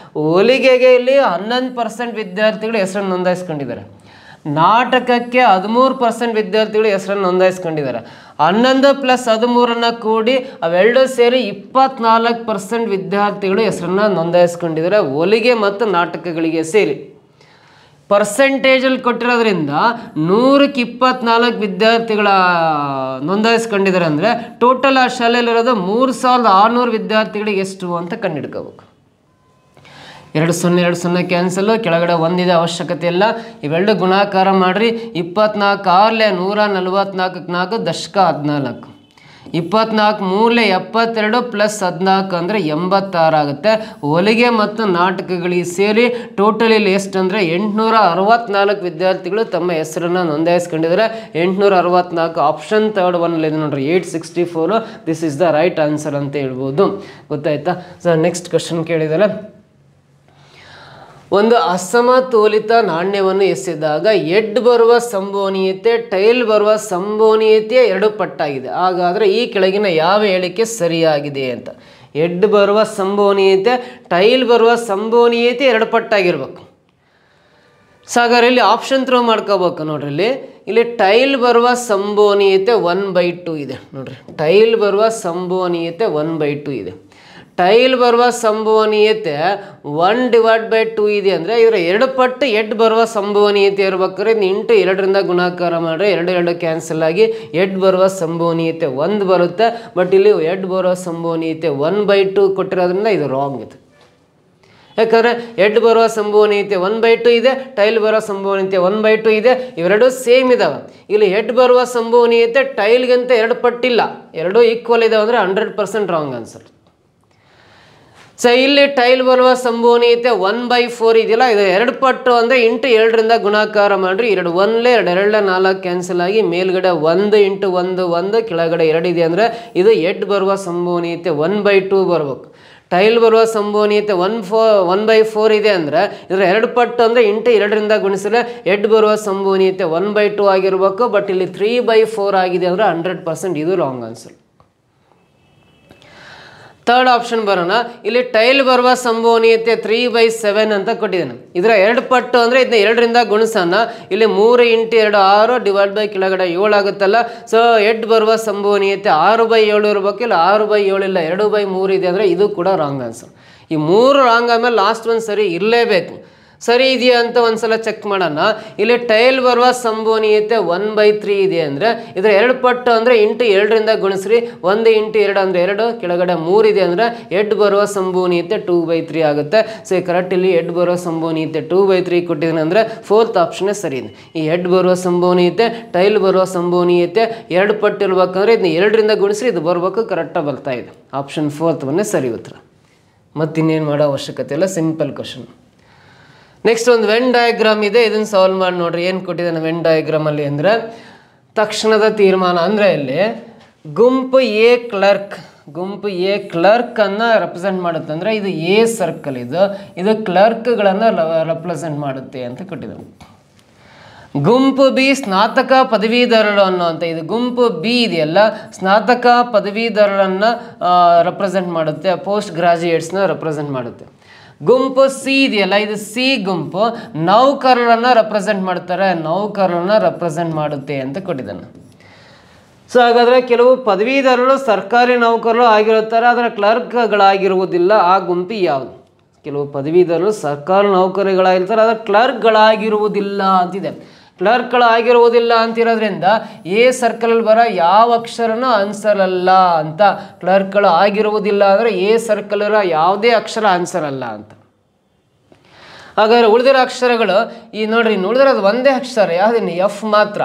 ಹೊಲಿಗೆಗೆ ಇಲ್ಲಿ 11% ವಿದ್ಯಾರ್ಥಿಗಳು ಹೆಸರನ್ನು ನೋಂದಾಯಿಸ್ಕೊಂಡಿದ್ದಾರೆ. ನಾಟಕಕ್ಕೆ 13% ವಿದ್ಯಾರ್ಥಿಗಳು ಹೆಸರನ್ನು ನೋಂದಾಯಿಸ್ಕೊಂಡಿದ್ದಾರೆ. 11 + 13 ಕೂಡಿ ಅವೆರಡೂ ಸೇರಿ 24% ವಿದ್ಯಾರ್ಥಿಗಳು ಹೆಸರನ್ನು ನೋಂದಾಯಿಸ್ಕೊಂಡಿದ್ದಾರೆ ಹೊಲಿಗೆ ಮತ್ತು ನಾಟಕಗಳಿಗೆ ಸೇರಿ. ಪರ್ಸೆಂಟೇಜಲ್ಲಿ ಕೊಟ್ಟಿರೋದ್ರಿಂದ 100ಕ್ಕೆ 24 ವಿದ್ಯಾರ್ಥಿಗಳ ನೋಂದಾಯಿಸ್ಕೊಂಡಿದ್ದಾರೆ ಅಂದರೆ ಟೋಟಲ್ ಆ ಶಾಲೆಯಲ್ಲಿರೋದು 3600 ವಿದ್ಯಾರ್ಥಿಗಳಿಗೆ ಎಷ್ಟು ಅಂತ ಕಂಡುಹಿಡ್ಕೋಬೇಕು. 2 0 ಕ್ಯಾನ್ಸಲ್ಲು, ಕೆಳಗಡೆ ಒಂದಿದೆ ಅವಶ್ಯಕತೆ ಇಲ್ಲ. ಇವೆರಡು ಗುಣಾಕಾರ ಮಾಡಿರಿ. 24 6 144 4 ದಶಕ 14. 24 3 72 + 14 ಅಂದರೆ 86 ಆಗುತ್ತೆ. ಹೊಲಿಗೆ ಮತ್ತು ನಾಟಕಗಳಿಗೆ ಸೇರಿ ಟೋಟಲ್ ಇಲ್ಲಿ ಎಷ್ಟು ಅಂದರೆ 864 ವಿದ್ಯಾರ್ಥಿಗಳು ತಮ್ಮ ಹೆಸರನ್ನು ನೋಂದಾಯಿಸ್ಕೊಂಡಿದ್ದಾರೆ. 864 ಆಪ್ಷನ್ 3rd ಒನ್ನಲ್ಲಿ ಇದೆ ನೋಡ್ರಿ 864. This is the right answer ಅಂತ ಹೇಳ್ಬೋದು. ಗೊತ್ತಾಯ್ತಾ? ಸೊ ನೆಕ್ಸ್ಟ್ ಕ್ವಶನ್ ಕೇಳಿದರೆ, ಒಂದು ಅಸಮತೋಲಿತ ನಾಣ್ಯವನ್ನು ಎಸೆದಾಗ ಎಡ್ ಬರುವ ಸಂಭವನೀಯತೆ ಟೈಲ್ ಬರುವ ಸಂಭವನೀಯತೆಯ 2 ಪಟ್ಟಾಗಿದೆ. ಹಾಗಾದರೆ ಈ ಕೆಳಗಿನ ಯಾವ ಹೇಳಿಕೆ ಸರಿಯಾಗಿದೆ ಅಂತ. ಎಡ್ ಬರುವ ಸಂಭವನೀಯತೆ ಟೈಲ್ ಬರುವ ಸಂಭವನೀಯತೆ 2 ಪಟ್ಟಾಗಿರ್ಬೇಕು. ಸೊ ಹಾಗಾದ್ರೆ ಇಲ್ಲಿ ಆಪ್ಷನ್ ಥ್ರೋ ಮಾಡ್ಕೋಬೇಕು ನೋಡ್ರಿ. ಇಲ್ಲಿ ಟೈಲ್ ಬರುವ ಸಂಭವನೀಯತೆ 1/2 ಇದೆ ನೋಡ್ರಿ. ಟೈಲ್ ಬರುವ ಸಂಭವನೀಯತೆ 1/2 ಇದೆ. ಟೈಲ್ ಬರುವ ಸಂಭವನೀಯತೆ 1/2 ಇದೆ ಅಂದರೆ ಇದರ 2 ಪಟ್ಟು ಎಡ್ ಬರುವ ಸಂಭವನೀಯತೆ ಇರ್ಬೇಕಾದ್ರೆ ಇಂಟು 2ರಿಂದ ಗುಣಾಕಾರ ಮಾಡಿದ್ರೆ 2 ಕ್ಯಾನ್ಸಲ್ ಆಗಿ ಎಡ್ ಬರುವ ಸಂಭವನೀಯತೆ 1 ಬರುತ್ತೆ. ಬಟ್ ಇಲ್ಲಿ ಎಡ್ ಬರುವ ಸಂಭವನೀಯತೆ 1/2 ಕೊಟ್ಟಿರೋದ್ರಿಂದ ಇದು ರಾಂಗ್ ಇದೆ. ಯಾಕಂದರೆ ಎಡ್ ಬರುವ ಸಂಭವನೀಯತೆ 1/2 ಇದೆ, ಟೈಲ್ ಬರುವ ಸಂಭವನೀಯತೆ 1/2 ಇದೆ. ಇವೆರಡು ಸೇಮ್ ಇದಾವೆ. ಇಲ್ಲಿ ಎಡ್ ಬರುವ ಸಂಭವನೀಯತೆ ಟೈಲ್ಗಿಂತ 2 ಪಟ್ಟಿಲ್ಲ, 2 ಈಕ್ವಲ್ ಇದಾವೆ ಅಂದರೆ 100% ರಾಂಗ್ ಆನ್ಸರ್. ಸೊ ಇಲ್ಲಿ ಟೈಲ್ ಬರುವ ಸಂಭವನೀಯತೆ 1/4 ಇದೆಯಲ್ಲ, ಇದು 2 ಪಟ್ಟು ಅಂದರೆ ಇಂಟು 2ರಿಂದ ಗುಣಾಕಾರ ಮಾಡಿರಿ. 2 1 2 4 ಕ್ಯಾನ್ಸಲ್ ಆಗಿ ಮೇಲ್ಗಡೆ 1 ಇಂಟು 1 1 ಕೆಳಗಡೆ 2 ಇದೆ ಅಂದರೆ ಇದು ಎಡ್ ಬರುವ ಸಂಭವನೀಯತೆ 1/2 ಬರಬೇಕು. ಟೈಲ್ ಬರುವ ಸಂಭವನೀಯತೆ 1/4 ಇದೆ ಅಂದರೆ ಇದರ 2 ಪಟ್ಟು ಅಂದರೆ ಇಂಟು 2ರಿಂದ ಗುಣಿಸಿದ್ರೆ ಎಡ್ ಬರುವ ಸಂಭವನೀಯತೆ 1/2 ಆಗಿರಬೇಕು. ಬಟ್ ಇಲ್ಲಿ 3/4 ಆಗಿದೆ ಅಂದರೆ 100% ಇದು ರಾಂಗ್ ಆನ್ಸರ್. 3rd ಆಪ್ಷನ್ ಬರೋಣ. ಇಲ್ಲಿ ಟೈಲ್ ಬರುವ ಸಂಭವನೀಯತೆ 3/7 ಅಂತ ಕೊಟ್ಟಿದ್ದಾನೆ. ಇದರ 2 ಪಟ್ಟು ಅಂದರೆ ಇದನ್ನ 2ರಿಂದ ಗುಣಿಸೋಣ. ಇಲ್ಲಿ 3 ಇಂಟು 2 6 ಡಿವೈಡ್ ಬೈ ಕೆಳಗಡೆ 7 ಆಗುತ್ತಲ್ಲ. ಸೊ ಎಡ್ ಬರುವ ಸಂಭವನೀಯತೆ 6/7 ಇರಬೇಕು. ಇಲ್ಲ 6/7 ಇಲ್ಲ 2/3 ಇದೆ ಅಂದರೆ ಇದು ಕೂಡ ರಾಂಗ್ ಆನ್ಸರ್. ಈ 3 ರಾಂಗ್ ಆದಮೇಲೆ ಲಾಸ್ಟ್ ಒಂದು ಸರಿ ಇರಲೇಬೇಕು. ಸರಿ ಇದೆಯಾ ಅಂತ ಒಂದ್ಸಲ ಚೆಕ್ ಮಾಡೋಣ. ಇಲ್ಲಿ ಟೈಲ್ ಬರುವ ಸಂಭವನೀಯತೆ 1/3 ಇದೆ ಅಂದರೆ ಇದರ 2 ಪಟ್ಟು ಅಂದರೆ ಇಂಟು 2ರಿಂದ ಗುಣಿಸ್ರಿ. 1 ಇಂಟು 2 ಅಂದರೆ 2, ಕೆಳಗಡೆ 3 ಇದೆ ಅಂದರೆ ಎಡ್ ಬರುವ ಸಂಭವನೀಯತೆ 2/3 ಆಗುತ್ತೆ. ಸೊ ಕರೆಕ್ಟ್ ಇಲ್ಲಿ ಎಡ್ ಬರುವ ಸಂಭವನೀಯತೆ 2/3 ಕೊಟ್ಟಿದ್ದಾನೆ ಅಂದರೆ 4th ಆಪ್ಷನ್ನೇ ಸರಿ ಇದೆ. ಈ ಎಡ್ ಬರುವ ಸಂಭವನೀಯತೆ ಟೈಲ್ ಬರುವ ಸಂಭವನೀಯತೆ 2 ಪಟ್ಟು ಇರ್ಬೇಕಂದ್ರೆ ಇದನ್ನ 2ರಿಂದ ಗುಣಿಸ್ರಿ, ಇದು ಬರಬೇಕು. ಕರೆಕ್ಟಾಗಿ ಬರ್ತಾ ಇದೆ. ಆಪ್ಷನ್ 4th ಒನ್ನೇ ಸರಿ ಉತ್ತರ. ಮತ್ತಿನ್ನೇನು ಮಾಡೋ ಅವಶ್ಯಕತೆ ಇಲ್ಲ, ಸಿಂಪಲ್ ಕ್ವಶನ್. ನೆಕ್ಸ್ಟ್ ಒಂದು ವೆನ್ ಡಯಾಗ್ರಾಮ್ ಇದೆ, ಇದನ್ನು ಸಾಲ್ವ್ ಮಾಡಿ ನೋಡ್ರಿ. ಏನು ಕೊಟ್ಟಿದ್ದಾನೆ ವೆನ್ ಡಯಾಗ್ರಾಮಲ್ಲಿ ಅಂದರೆ ತಕ್ಷಣದ ತೀರ್ಮಾನ ಅಂದರೆ ಇಲ್ಲಿ ಗುಂಪು ಎ ಕ್ಲರ್ಕನ್ನು ರೆಪ್ರೆಸೆಂಟ್ ಮಾಡುತ್ತೆ ಅಂದರೆ ಇದು ಎ ಸರ್ಕಲ್, ಇದು ಕ್ಲರ್ಕ್ಗಳನ್ನು ರೆಪ್ರೆಸೆಂಟ್ ಮಾಡುತ್ತೆ ಅಂತ ಕೊಟ್ಟಿದ್ದಾನೆ. ಗುಂಪು ಬಿ ಸ್ನಾತಕ ಪದವೀಧರರು ಅನ್ನೋಂಥ ಇದು ಗುಂಪು ಬಿ ಇದೆಯಲ್ಲ ಸ್ನಾತಕ ಪದವೀಧರರನ್ನು ರೆಪ್ರೆಸೆಂಟ್ ಮಾಡುತ್ತೆ, ಪೋಸ್ಟ್ ಗ್ರಾಜ್ಯುಯೇಟ್ಸ್ನ ರೆಪ್ರೆಸೆಂಟ್ ಮಾಡುತ್ತೆ. ಗುಂಪು ಸಿ ಇದೆಯಲ್ಲ ಇದು ಸಿ ಗುಂಪು ನೌಕರರನ್ನು ರೆಪ್ರೆಸೆಂಟ್ ಮಾಡ್ತಾರೆ, ನೌಕರರನ್ನು ರೆಪ್ರೆಸೆಂಟ್ ಮಾಡುತ್ತೆ ಅಂತ ಕೊಟ್ಟಿದ್ದಾನೆ. ಸೊ ಹಾಗಾದರೆ ಕೆಲವು ಪದವೀಧರರು ಸರ್ಕಾರಿ ನೌಕರರು ಆಗಿರುತ್ತಾರೆ, ಅದರ ಕ್ಲರ್ಕ್ಗಳಾಗಿರುವುದಿಲ್ಲ. ಆ ಗುಂಪು ಯಾವುದು? ಕೆಲವು ಪದವೀಧರರು ಸರ್ಕಾರಿ ನೌಕರಿಗಳಾಗಿರ್ತಾರೆ, ಅದರ ಕ್ಲರ್ಕ್ಗಳಾಗಿರುವುದಿಲ್ಲ ಅಂತಿದೆ. ಕ್ಲರ್ಕ್ಗಳಾಗಿರುವುದಿಲ್ಲ ಅಂತಿರೋದ್ರಿಂದ ಎ ಸರ್ಕಲಲ್ಲಿ ಬರೋ ಯಾವ ಅಕ್ಷರನೂ ಆನ್ಸರ್ ಅಲ್ಲ ಅಂತ. ಕ್ಲರ್ಕ್ಗಳು ಆಗಿರುವುದಿಲ್ಲ ಅಂದರೆ ಎ ಸರ್ಕಲ್ ಇರೋ ಯಾವುದೇ ಅಕ್ಷರ ಆನ್ಸರ್ ಅಲ್ಲ ಅಂತ. ಹಾಗಾದರೆ ಉಳಿದಿರೋ ಅಕ್ಷರಗಳು ಈ ನೋಡ್ರಿ, ಉಳಿದಿರೋದು ಒಂದೇ ಅಕ್ಷರ ಯಾವುದೇನು ಎಫ್ ಮಾತ್ರ.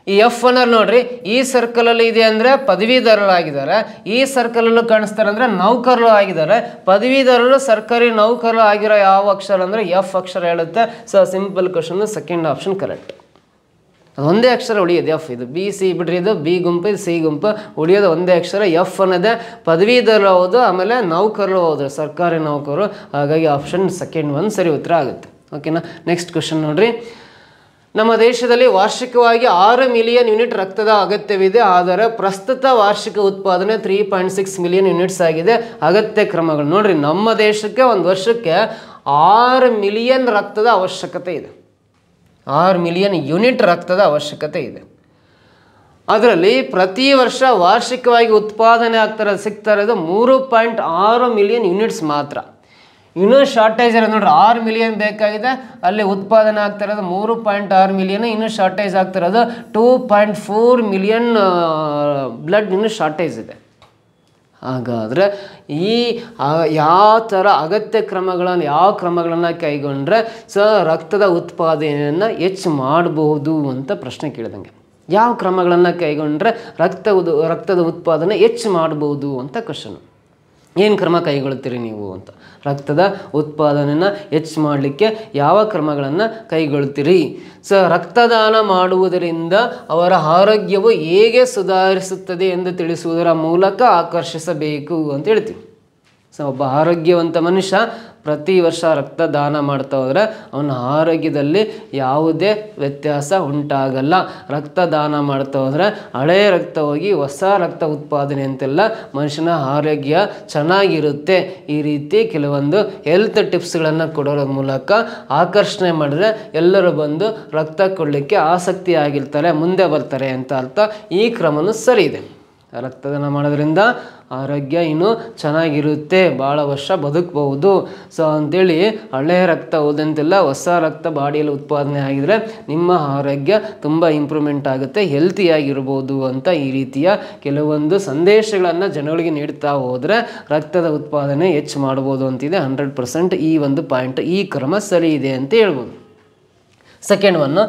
ಈ ಎಫ್ ಅನ್ನೋರು ನೋಡ್ರಿ ಈ ಸರ್ಕಲಲ್ಲಿ ಇದೆ ಅಂದರೆ ಪದವೀಧರರಾಗಿದ್ದಾರೆ, ಈ ಸರ್ಕಲಲ್ಲೂ ಕಾಣಿಸ್ತಾರೆ ಅಂದರೆ ನೌಕರರು ಆಗಿದ್ದಾರೆ. ಪದವೀಧರರು ಸರ್ಕಾರಿ ನೌಕರರು ಆಗಿರೋ ಯಾವ ಅಕ್ಷರ ಅಂದರೆ ಎಫ್ ಅಕ್ಷರ ಹೇಳುತ್ತೆ. So simple question, second option correct. ಒಂದೇ ಅಕ್ಷರ ಉಳಿಯೋದು ಎಫ್. ಇದು ಬಿ ಸಿ ಬಿಡ್ರಿ, ಇದು ಬಿ ಗುಂಪು, ಇದು ಸಿ ಗುಂಪು. ಉಳಿಯೋದು ಒಂದೇ ಅಕ್ಷರ ಎಫ್ ಅನ್ನೋದೇ. ಪದವೀಧರರು ಹೌದು, ಆಮೇಲೆ ನೌಕರರು ಹೌದು, ಸರ್ಕಾರಿ ನೌಕರರು. ಹಾಗಾಗಿ ಆಪ್ಷನ್ ಸೆಕೆಂಡ್ 1 ಸರಿ ಉತ್ತರ ಆಗುತ್ತೆ. ಓಕೆನಾ. ನೆಕ್ಸ್ಟ್ ಕ್ವಶನ್ ನೋಡ್ರಿ. ನಮ್ಮ ದೇಶದಲ್ಲಿ ವಾರ್ಷಿಕವಾಗಿ 6 ಮಿಲಿಯನ್ ಯೂನಿಟ್ ರಕ್ತದ ಅಗತ್ಯವಿದೆ. ಆದರೆ ಪ್ರಸ್ತುತ ವಾರ್ಷಿಕ ಉತ್ಪಾದನೆ 3.6 ಮಿಲಿಯನ್ ಯೂನಿಟ್ಸ್ ಆಗಿದೆ. ಅಗತ್ಯ ಕ್ರಮಗಳು ನೋಡ್ರಿ, ನಮ್ಮ ದೇಶಕ್ಕೆ ಒಂದು ವರ್ಷಕ್ಕೆ 6 ಮಿಲಿಯನ್ ರಕ್ತದ ಅವಶ್ಯಕತೆ ಇದೆ. 6 ಮಿಲಿಯನ್ ಯೂನಿಟ್ ರಕ್ತದ ಅವಶ್ಯಕತೆ ಇದೆ. ಅದರಲ್ಲಿ ಪ್ರತಿ ವರ್ಷ ವಾರ್ಷಿಕವಾಗಿ ಉತ್ಪಾದನೆ ಸಿಗ್ತಾ ಇರೋದು 3.6 ಮಿಲಿಯನ್ ಯೂನಿಟ್ಸ್ ಮಾತ್ರ. ಇನ್ನೂ ಶಾರ್ಟೇಜ್ ಇರೋದು ನೋಡ್ರಿ, 6 ಮಿಲಿಯನ್ ಬೇಕಾಗಿದೆ, ಅಲ್ಲಿ ಉತ್ಪಾದನೆ ಆಗ್ತಾ ಇರೋದು 3.6 ಮಿಲಿಯನ್. ಇನ್ನೂ ಶಾರ್ಟೇಜ್ ಆಗ್ತಿರೋದು 2.4 ಮಿಲಿಯನ್ ಬ್ಲಡ್ ಇನ್ನೂ ಶಾರ್ಟೇಜ್ ಇದೆ. ಹಾಗಾದರೆ ಈ ಯಾವ ಥರ ಅಗತ್ಯ ಕ್ರಮಗಳನ್ನು ಯಾವ ಕ್ರಮಗಳನ್ನು ಕೈಗೊಂಡ್ರೆ ರಕ್ತದ ಉತ್ಪಾದನೆಯನ್ನು ಹೆಚ್ಚು ಮಾಡಬಹುದು ಅಂತ ಪ್ರಶ್ನೆ ಕೇಳಿದಂಗೆ. ಯಾವ ಕ್ರಮಗಳನ್ನು ಕೈಗೊಂಡ್ರೆ ರಕ್ತದ ಉತ್ಪಾದನೆ ಹೆಚ್ಚು ಮಾಡ್ಬೋದು ಅಂತ ಕ್ವಶನ್. ಏನು ಕ್ರಮ ಕೈಗೊಳ್ತೀರಿ ನೀವು ಅಂತ. ರಕ್ತದ ಉತ್ಪಾದನೆಯನ್ನು ಹೆಚ್ಚು ಮಾಡಲಿಕ್ಕೆ ಯಾವ ಕ್ರಮಗಳನ್ನು ಕೈಗೊಳ್ತೀರಿ? ರಕ್ತದಾನ ಮಾಡುವುದರಿಂದ ಅವರ ಆರೋಗ್ಯವು ಹೇಗೆ ಸುಧಾರಿಸುತ್ತದೆ ಎಂದು ತಿಳಿಸುವುದರ ಮೂಲಕ ಆಕರ್ಷಿಸಬೇಕು ಅಂತ ಹೇಳ್ತೀವಿ. ಒಬ್ಬ ಆರೋಗ್ಯವಂತ ಮನುಷ್ಯ ಪ್ರತಿ ವರ್ಷ ರಕ್ತದಾನ ಮಾಡ್ತಾ ಹೋದರೆ ಅವನ ಆರೋಗ್ಯದಲ್ಲಿ ಯಾವುದೇ ವ್ಯತ್ಯಾಸ ಉಂಟಾಗಲ್ಲ. ರಕ್ತದಾನ ಮಾಡ್ತಾ ಹೋದರೆ ಹಳೆಯ ರಕ್ತ ಹೋಗಿ ಹೊಸ ರಕ್ತ ಉತ್ಪಾದನೆ ಅಂತೆಲ್ಲ ಮನುಷ್ಯನ ಆರೋಗ್ಯ ಚೆನ್ನಾಗಿರುತ್ತೆ. ಈ ರೀತಿ ಕೆಲವೊಂದು ಹೆಲ್ತ್ ಟಿಪ್ಸ್ಗಳನ್ನು ಕೊಡೋದ್ರ ಮೂಲಕ ಆಕರ್ಷಣೆ ಮಾಡಿದ್ರೆ ಎಲ್ಲರೂ ಬಂದು ರಕ್ತ ಕೊಡಲಿಕ್ಕೆ ಆಸಕ್ತಿ ಆಗಿರ್ತಾರೆ, ಮುಂದೆ ಬರ್ತಾರೆ ಅಂತ ಅರ್ಥ. ಈ ಕ್ರಮನೂ ಸರಿ ಇದೆ. ರಕ್ತದಾನ ಮಾಡೋದ್ರಿಂದ ಆರೋಗ್ಯ ಇನ್ನೂ ಚೆನ್ನಾಗಿರುತ್ತೆ, ಭಾಳ ವರ್ಷ ಬದುಕಬಹುದು. ಅಂಥೇಳಿ ಹಳೆಯ ರಕ್ತ ಹೋದಂತೆಲ್ಲ ಹೊಸ ರಕ್ತ ಬಾಡಿಯಲ್ಲಿ ಉತ್ಪಾದನೆ ಆಗಿದರೆ ನಿಮ್ಮ ಆರೋಗ್ಯ ತುಂಬ ಇಂಪ್ರೂವ್ಮೆಂಟ್ ಆಗುತ್ತೆ, ಹೆಲ್ತಿಯಾಗಿರ್ಬೋದು ಅಂತ ಈ ರೀತಿಯ ಕೆಲವೊಂದು ಸಂದೇಶಗಳನ್ನು ಜನಗಳಿಗೆ ನೀಡ್ತಾ ಹೋದರೆ ರಕ್ತದ ಉತ್ಪಾದನೆ ಹೆಚ್ಚು ಮಾಡ್ಬೋದು ಅಂತಿದೆ. 100% ಈ ಒಂದು ಪಾಯಿಂಟ್, ಈ ಕ್ರಮ ಸರಿ ಇದೆ ಅಂತ ಹೇಳ್ಬೋದು. ಸೆಕೆಂಡ್ ಒನ್ನು,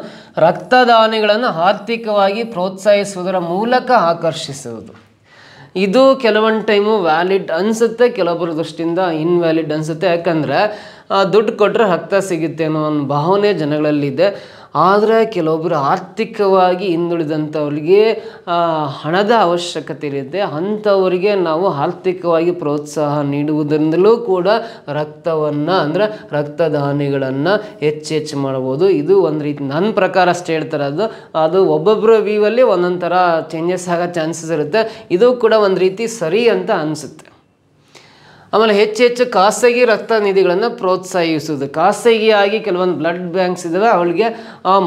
ರಕ್ತದಾನಿಗಳನ್ನು ಆರ್ಥಿಕವಾಗಿ ಪ್ರೋತ್ಸಾಹಿಸುವುದರ ಮೂಲಕ ಆಕರ್ಷಿಸುವುದು. ಇದು ಕೆಲವೊಂದು ಟೈಮು ವ್ಯಾಲಿಡ್ ಅನಿಸುತ್ತೆ, ಕೆಲವೊಬ್ಬರ ದೃಷ್ಟಿಯಿಂದ ಇನ್ವ್ಯಾಲಿಡ್ ಅನಿಸುತ್ತೆ. ಯಾಕಂದರೆ ದುಡ್ಡು ಕೊಟ್ಟರೆ ರಕ್ತ ಸಿಗುತ್ತೆ ಅನ್ನೋ ಒಂದು ಭಾವನೆ ಜನಗಳಲ್ಲಿದೆ. ಆದರೆ ಕೆಲವೊಬ್ಬರು ಆರ್ಥಿಕವಾಗಿ ಹಿಂದುಳಿದಂಥವ್ರಿಗೆ ಹಣದ ಅವಶ್ಯಕತೆ ಇರುತ್ತೆ. ಅಂಥವರಿಗೆ ನಾವು ಆರ್ಥಿಕವಾಗಿ ಪ್ರೋತ್ಸಾಹ ನೀಡುವುದರಿಂದಲೂ ಕೂಡ ರಕ್ತವನ್ನು ಅಂದರೆ ರಕ್ತದಾನಿಗಳನ್ನು ಹೆಚ್ಚು ಮಾಡ್ಬೋದು. ಇದು ಒಂದು ರೀತಿ ನನ್ನ ಪ್ರಕಾರ ಅಷ್ಟೇ ಹೇಳ್ತಾರೆ. ಅದು ಒಬ್ಬೊಬ್ಬರ ವ್ಯೂವಲ್ಲಿ ಒಂದೊಂದು ಥರ ಚೇಂಜಸ್ ಆಗೋ ಚಾನ್ಸಸ್ ಇರುತ್ತೆ. ಇದು ಕೂಡ ಒಂದು ರೀತಿ ಸರಿ ಅಂತ ಅನಿಸುತ್ತೆ. ಆಮೇಲೆ ಹೆಚ್ಚು ಖಾಸಗಿ ರಕ್ತ ನಿಧಿಗಳನ್ನು ಪ್ರೋತ್ಸಾಹಿಸುವುದು. ಖಾಸಗಿಯಾಗಿ ಕೆಲವೊಂದು ಬ್ಲಡ್ ಬ್ಯಾಂಕ್ಸ್ ಇದ್ದಾವೆ, ಅವಳಿಗೆ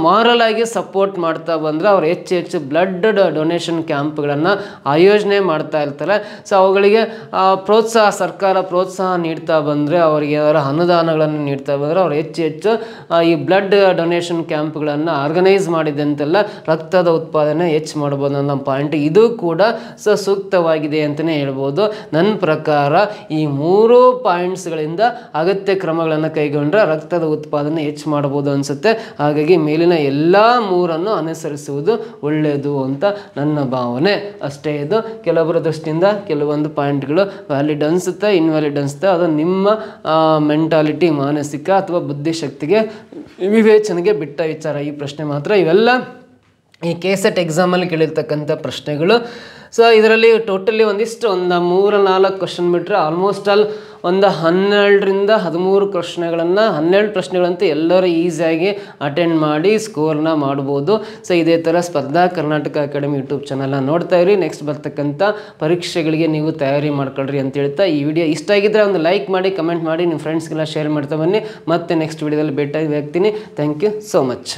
ಮಾರಲ್ ಆಗಿ ಸಪೋರ್ಟ್ ಮಾಡ್ತಾ ಬಂದರೆ ಅವ್ರು ಹೆಚ್ಚು ಬ್ಲಡ್ ಡೊನೇಷನ್ ಕ್ಯಾಂಪ್ಗಳನ್ನು ಆಯೋಜನೆ ಮಾಡ್ತಾ ಇರ್ತಾರೆ. ಅವುಗಳಿಗೆ ಸರ್ಕಾರ ಪ್ರೋತ್ಸಾಹ ನೀಡ್ತಾ ಬಂದರೆ, ಅವರಿಗೆ ಅವರ ಅನುದಾನಗಳನ್ನು ನೀಡ್ತಾ ಬಂದರೆ ಅವ್ರು ಹೆಚ್ಚು ಈ ಬ್ಲಡ್ ಡೊನೇಷನ್ ಕ್ಯಾಂಪ್ಗಳನ್ನು ಆರ್ಗನೈಸ್ ಮಾಡಿದಂತೆಲ್ಲ ರಕ್ತದ ಉತ್ಪಾದನೆ ಹೆಚ್ಚು ಮಾಡ್ಬೋದು ಅನ್ನೋ ಪಾಯಿಂಟ್. ಇದು ಕೂಡ ಸೂಕ್ತವಾಗಿದೆ ಅಂತಲೇ ಹೇಳ್ಬೋದು. ನನ್ನ ಪ್ರಕಾರ ಈ 3 ಪಾಯಿಂಟ್ಸ್ಗಳಿಂದ ಅಗತ್ಯ ಕ್ರಮಗಳನ್ನು ಕೈಗೊಂಡ್ರೆ ರಕ್ತದ ಉತ್ಪಾದನೆ ಹೆಚ್ಚು ಮಾಡ್ಬೋದು ಅನಿಸುತ್ತೆ. ಹಾಗಾಗಿ ಮೇಲಿನ ಎಲ್ಲ 3 ಅನುಸರಿಸುವುದು ಒಳ್ಳೆಯದು ಅಂತ ನನ್ನ ಭಾವನೆ. ಅಷ್ಟೇ. ಇದು ಕೆಲವೊಬ್ಬರ ದೃಷ್ಟಿಯಿಂದ ಕೆಲವೊಂದು ಪಾಯಿಂಟ್ಗಳು ವ್ಯಾಲಿಡ್ ಅನಿಸುತ್ತೆ, ಇನ್ವ್ಯಾಲಿಡ್ ಅನಿಸುತ್ತೆ. ಅದು ನಿಮ್ಮ ಮೆಂಟಾಲಿಟಿ, ಮಾನಸಿಕ ಅಥವಾ ಬುದ್ಧಿಶಕ್ತಿಗೆ ವಿವೇಚನೆಗೆ ಬಿಟ್ಟ ವಿಚಾರ. ಈ ಪ್ರಶ್ನೆ ಮಾತ್ರ ಇವೆಲ್ಲ ಈ KSET ಎಕ್ಸಾಮಲ್ಲಿ ಕೇಳಿರ್ತಕ್ಕಂಥ ಪ್ರಶ್ನೆಗಳು. ಇದರಲ್ಲಿ ಟೋಟಲಿ ಒಂದು 3-4 ಕ್ವಶನ್ ಬಿಟ್ಟರೆ ಆಲ್ಮೋಸ್ಟ್ ಆಲ್ ಒಂದು 12ರಿಂದ 13 ಪ್ರಶ್ನೆಗಳನ್ನು 12 ಪ್ರಶ್ನೆಗಳಂತೂ ಎಲ್ಲರೂ ಈಸಿಯಾಗಿ ಅಟೆಂಡ್ ಮಾಡಿ ಸ್ಕೋರ್ನ ಮಾಡ್ಬೋದು. ಇದೇ ಥರ ಸ್ಪರ್ಧಾ ಕರ್ನಾಟಕ ಅಕಾಡೆಮಿ ಯೂಟ್ಯೂಬ್ ಚಾನಲ್ನ ನೋಡ್ತಾ ಇರಿ. ನೆಕ್ಸ್ಟ್ ಬರ್ತಕ್ಕಂಥ ಪರೀಕ್ಷೆಗಳಿಗೆ ನೀವು ತಯಾರಿ ಮಾಡ್ಕೊಳ್ರಿ ಅಂತ ಹೇಳ್ತಾ ಈ ವಿಡಿಯೋ ಇಷ್ಟ ಆಗಿದ್ದರೆ ಒಂದು ಲೈಕ್ ಮಾಡಿ, ಕಮೆಂಟ್ ಮಾಡಿ, ನಿಮ್ಮ ಫ್ರೆಂಡ್ಸ್ಗೆಲ್ಲ ಶೇರ್ ಮಾಡ್ತಾ ಬನ್ನಿ. ಮತ್ತೆ ನೆಕ್ಸ್ಟ್ ವಿಡಿಯೋದಲ್ಲಿ ಭೇಟಿ ಆಗ್ತೀನಿ. Thank you so much.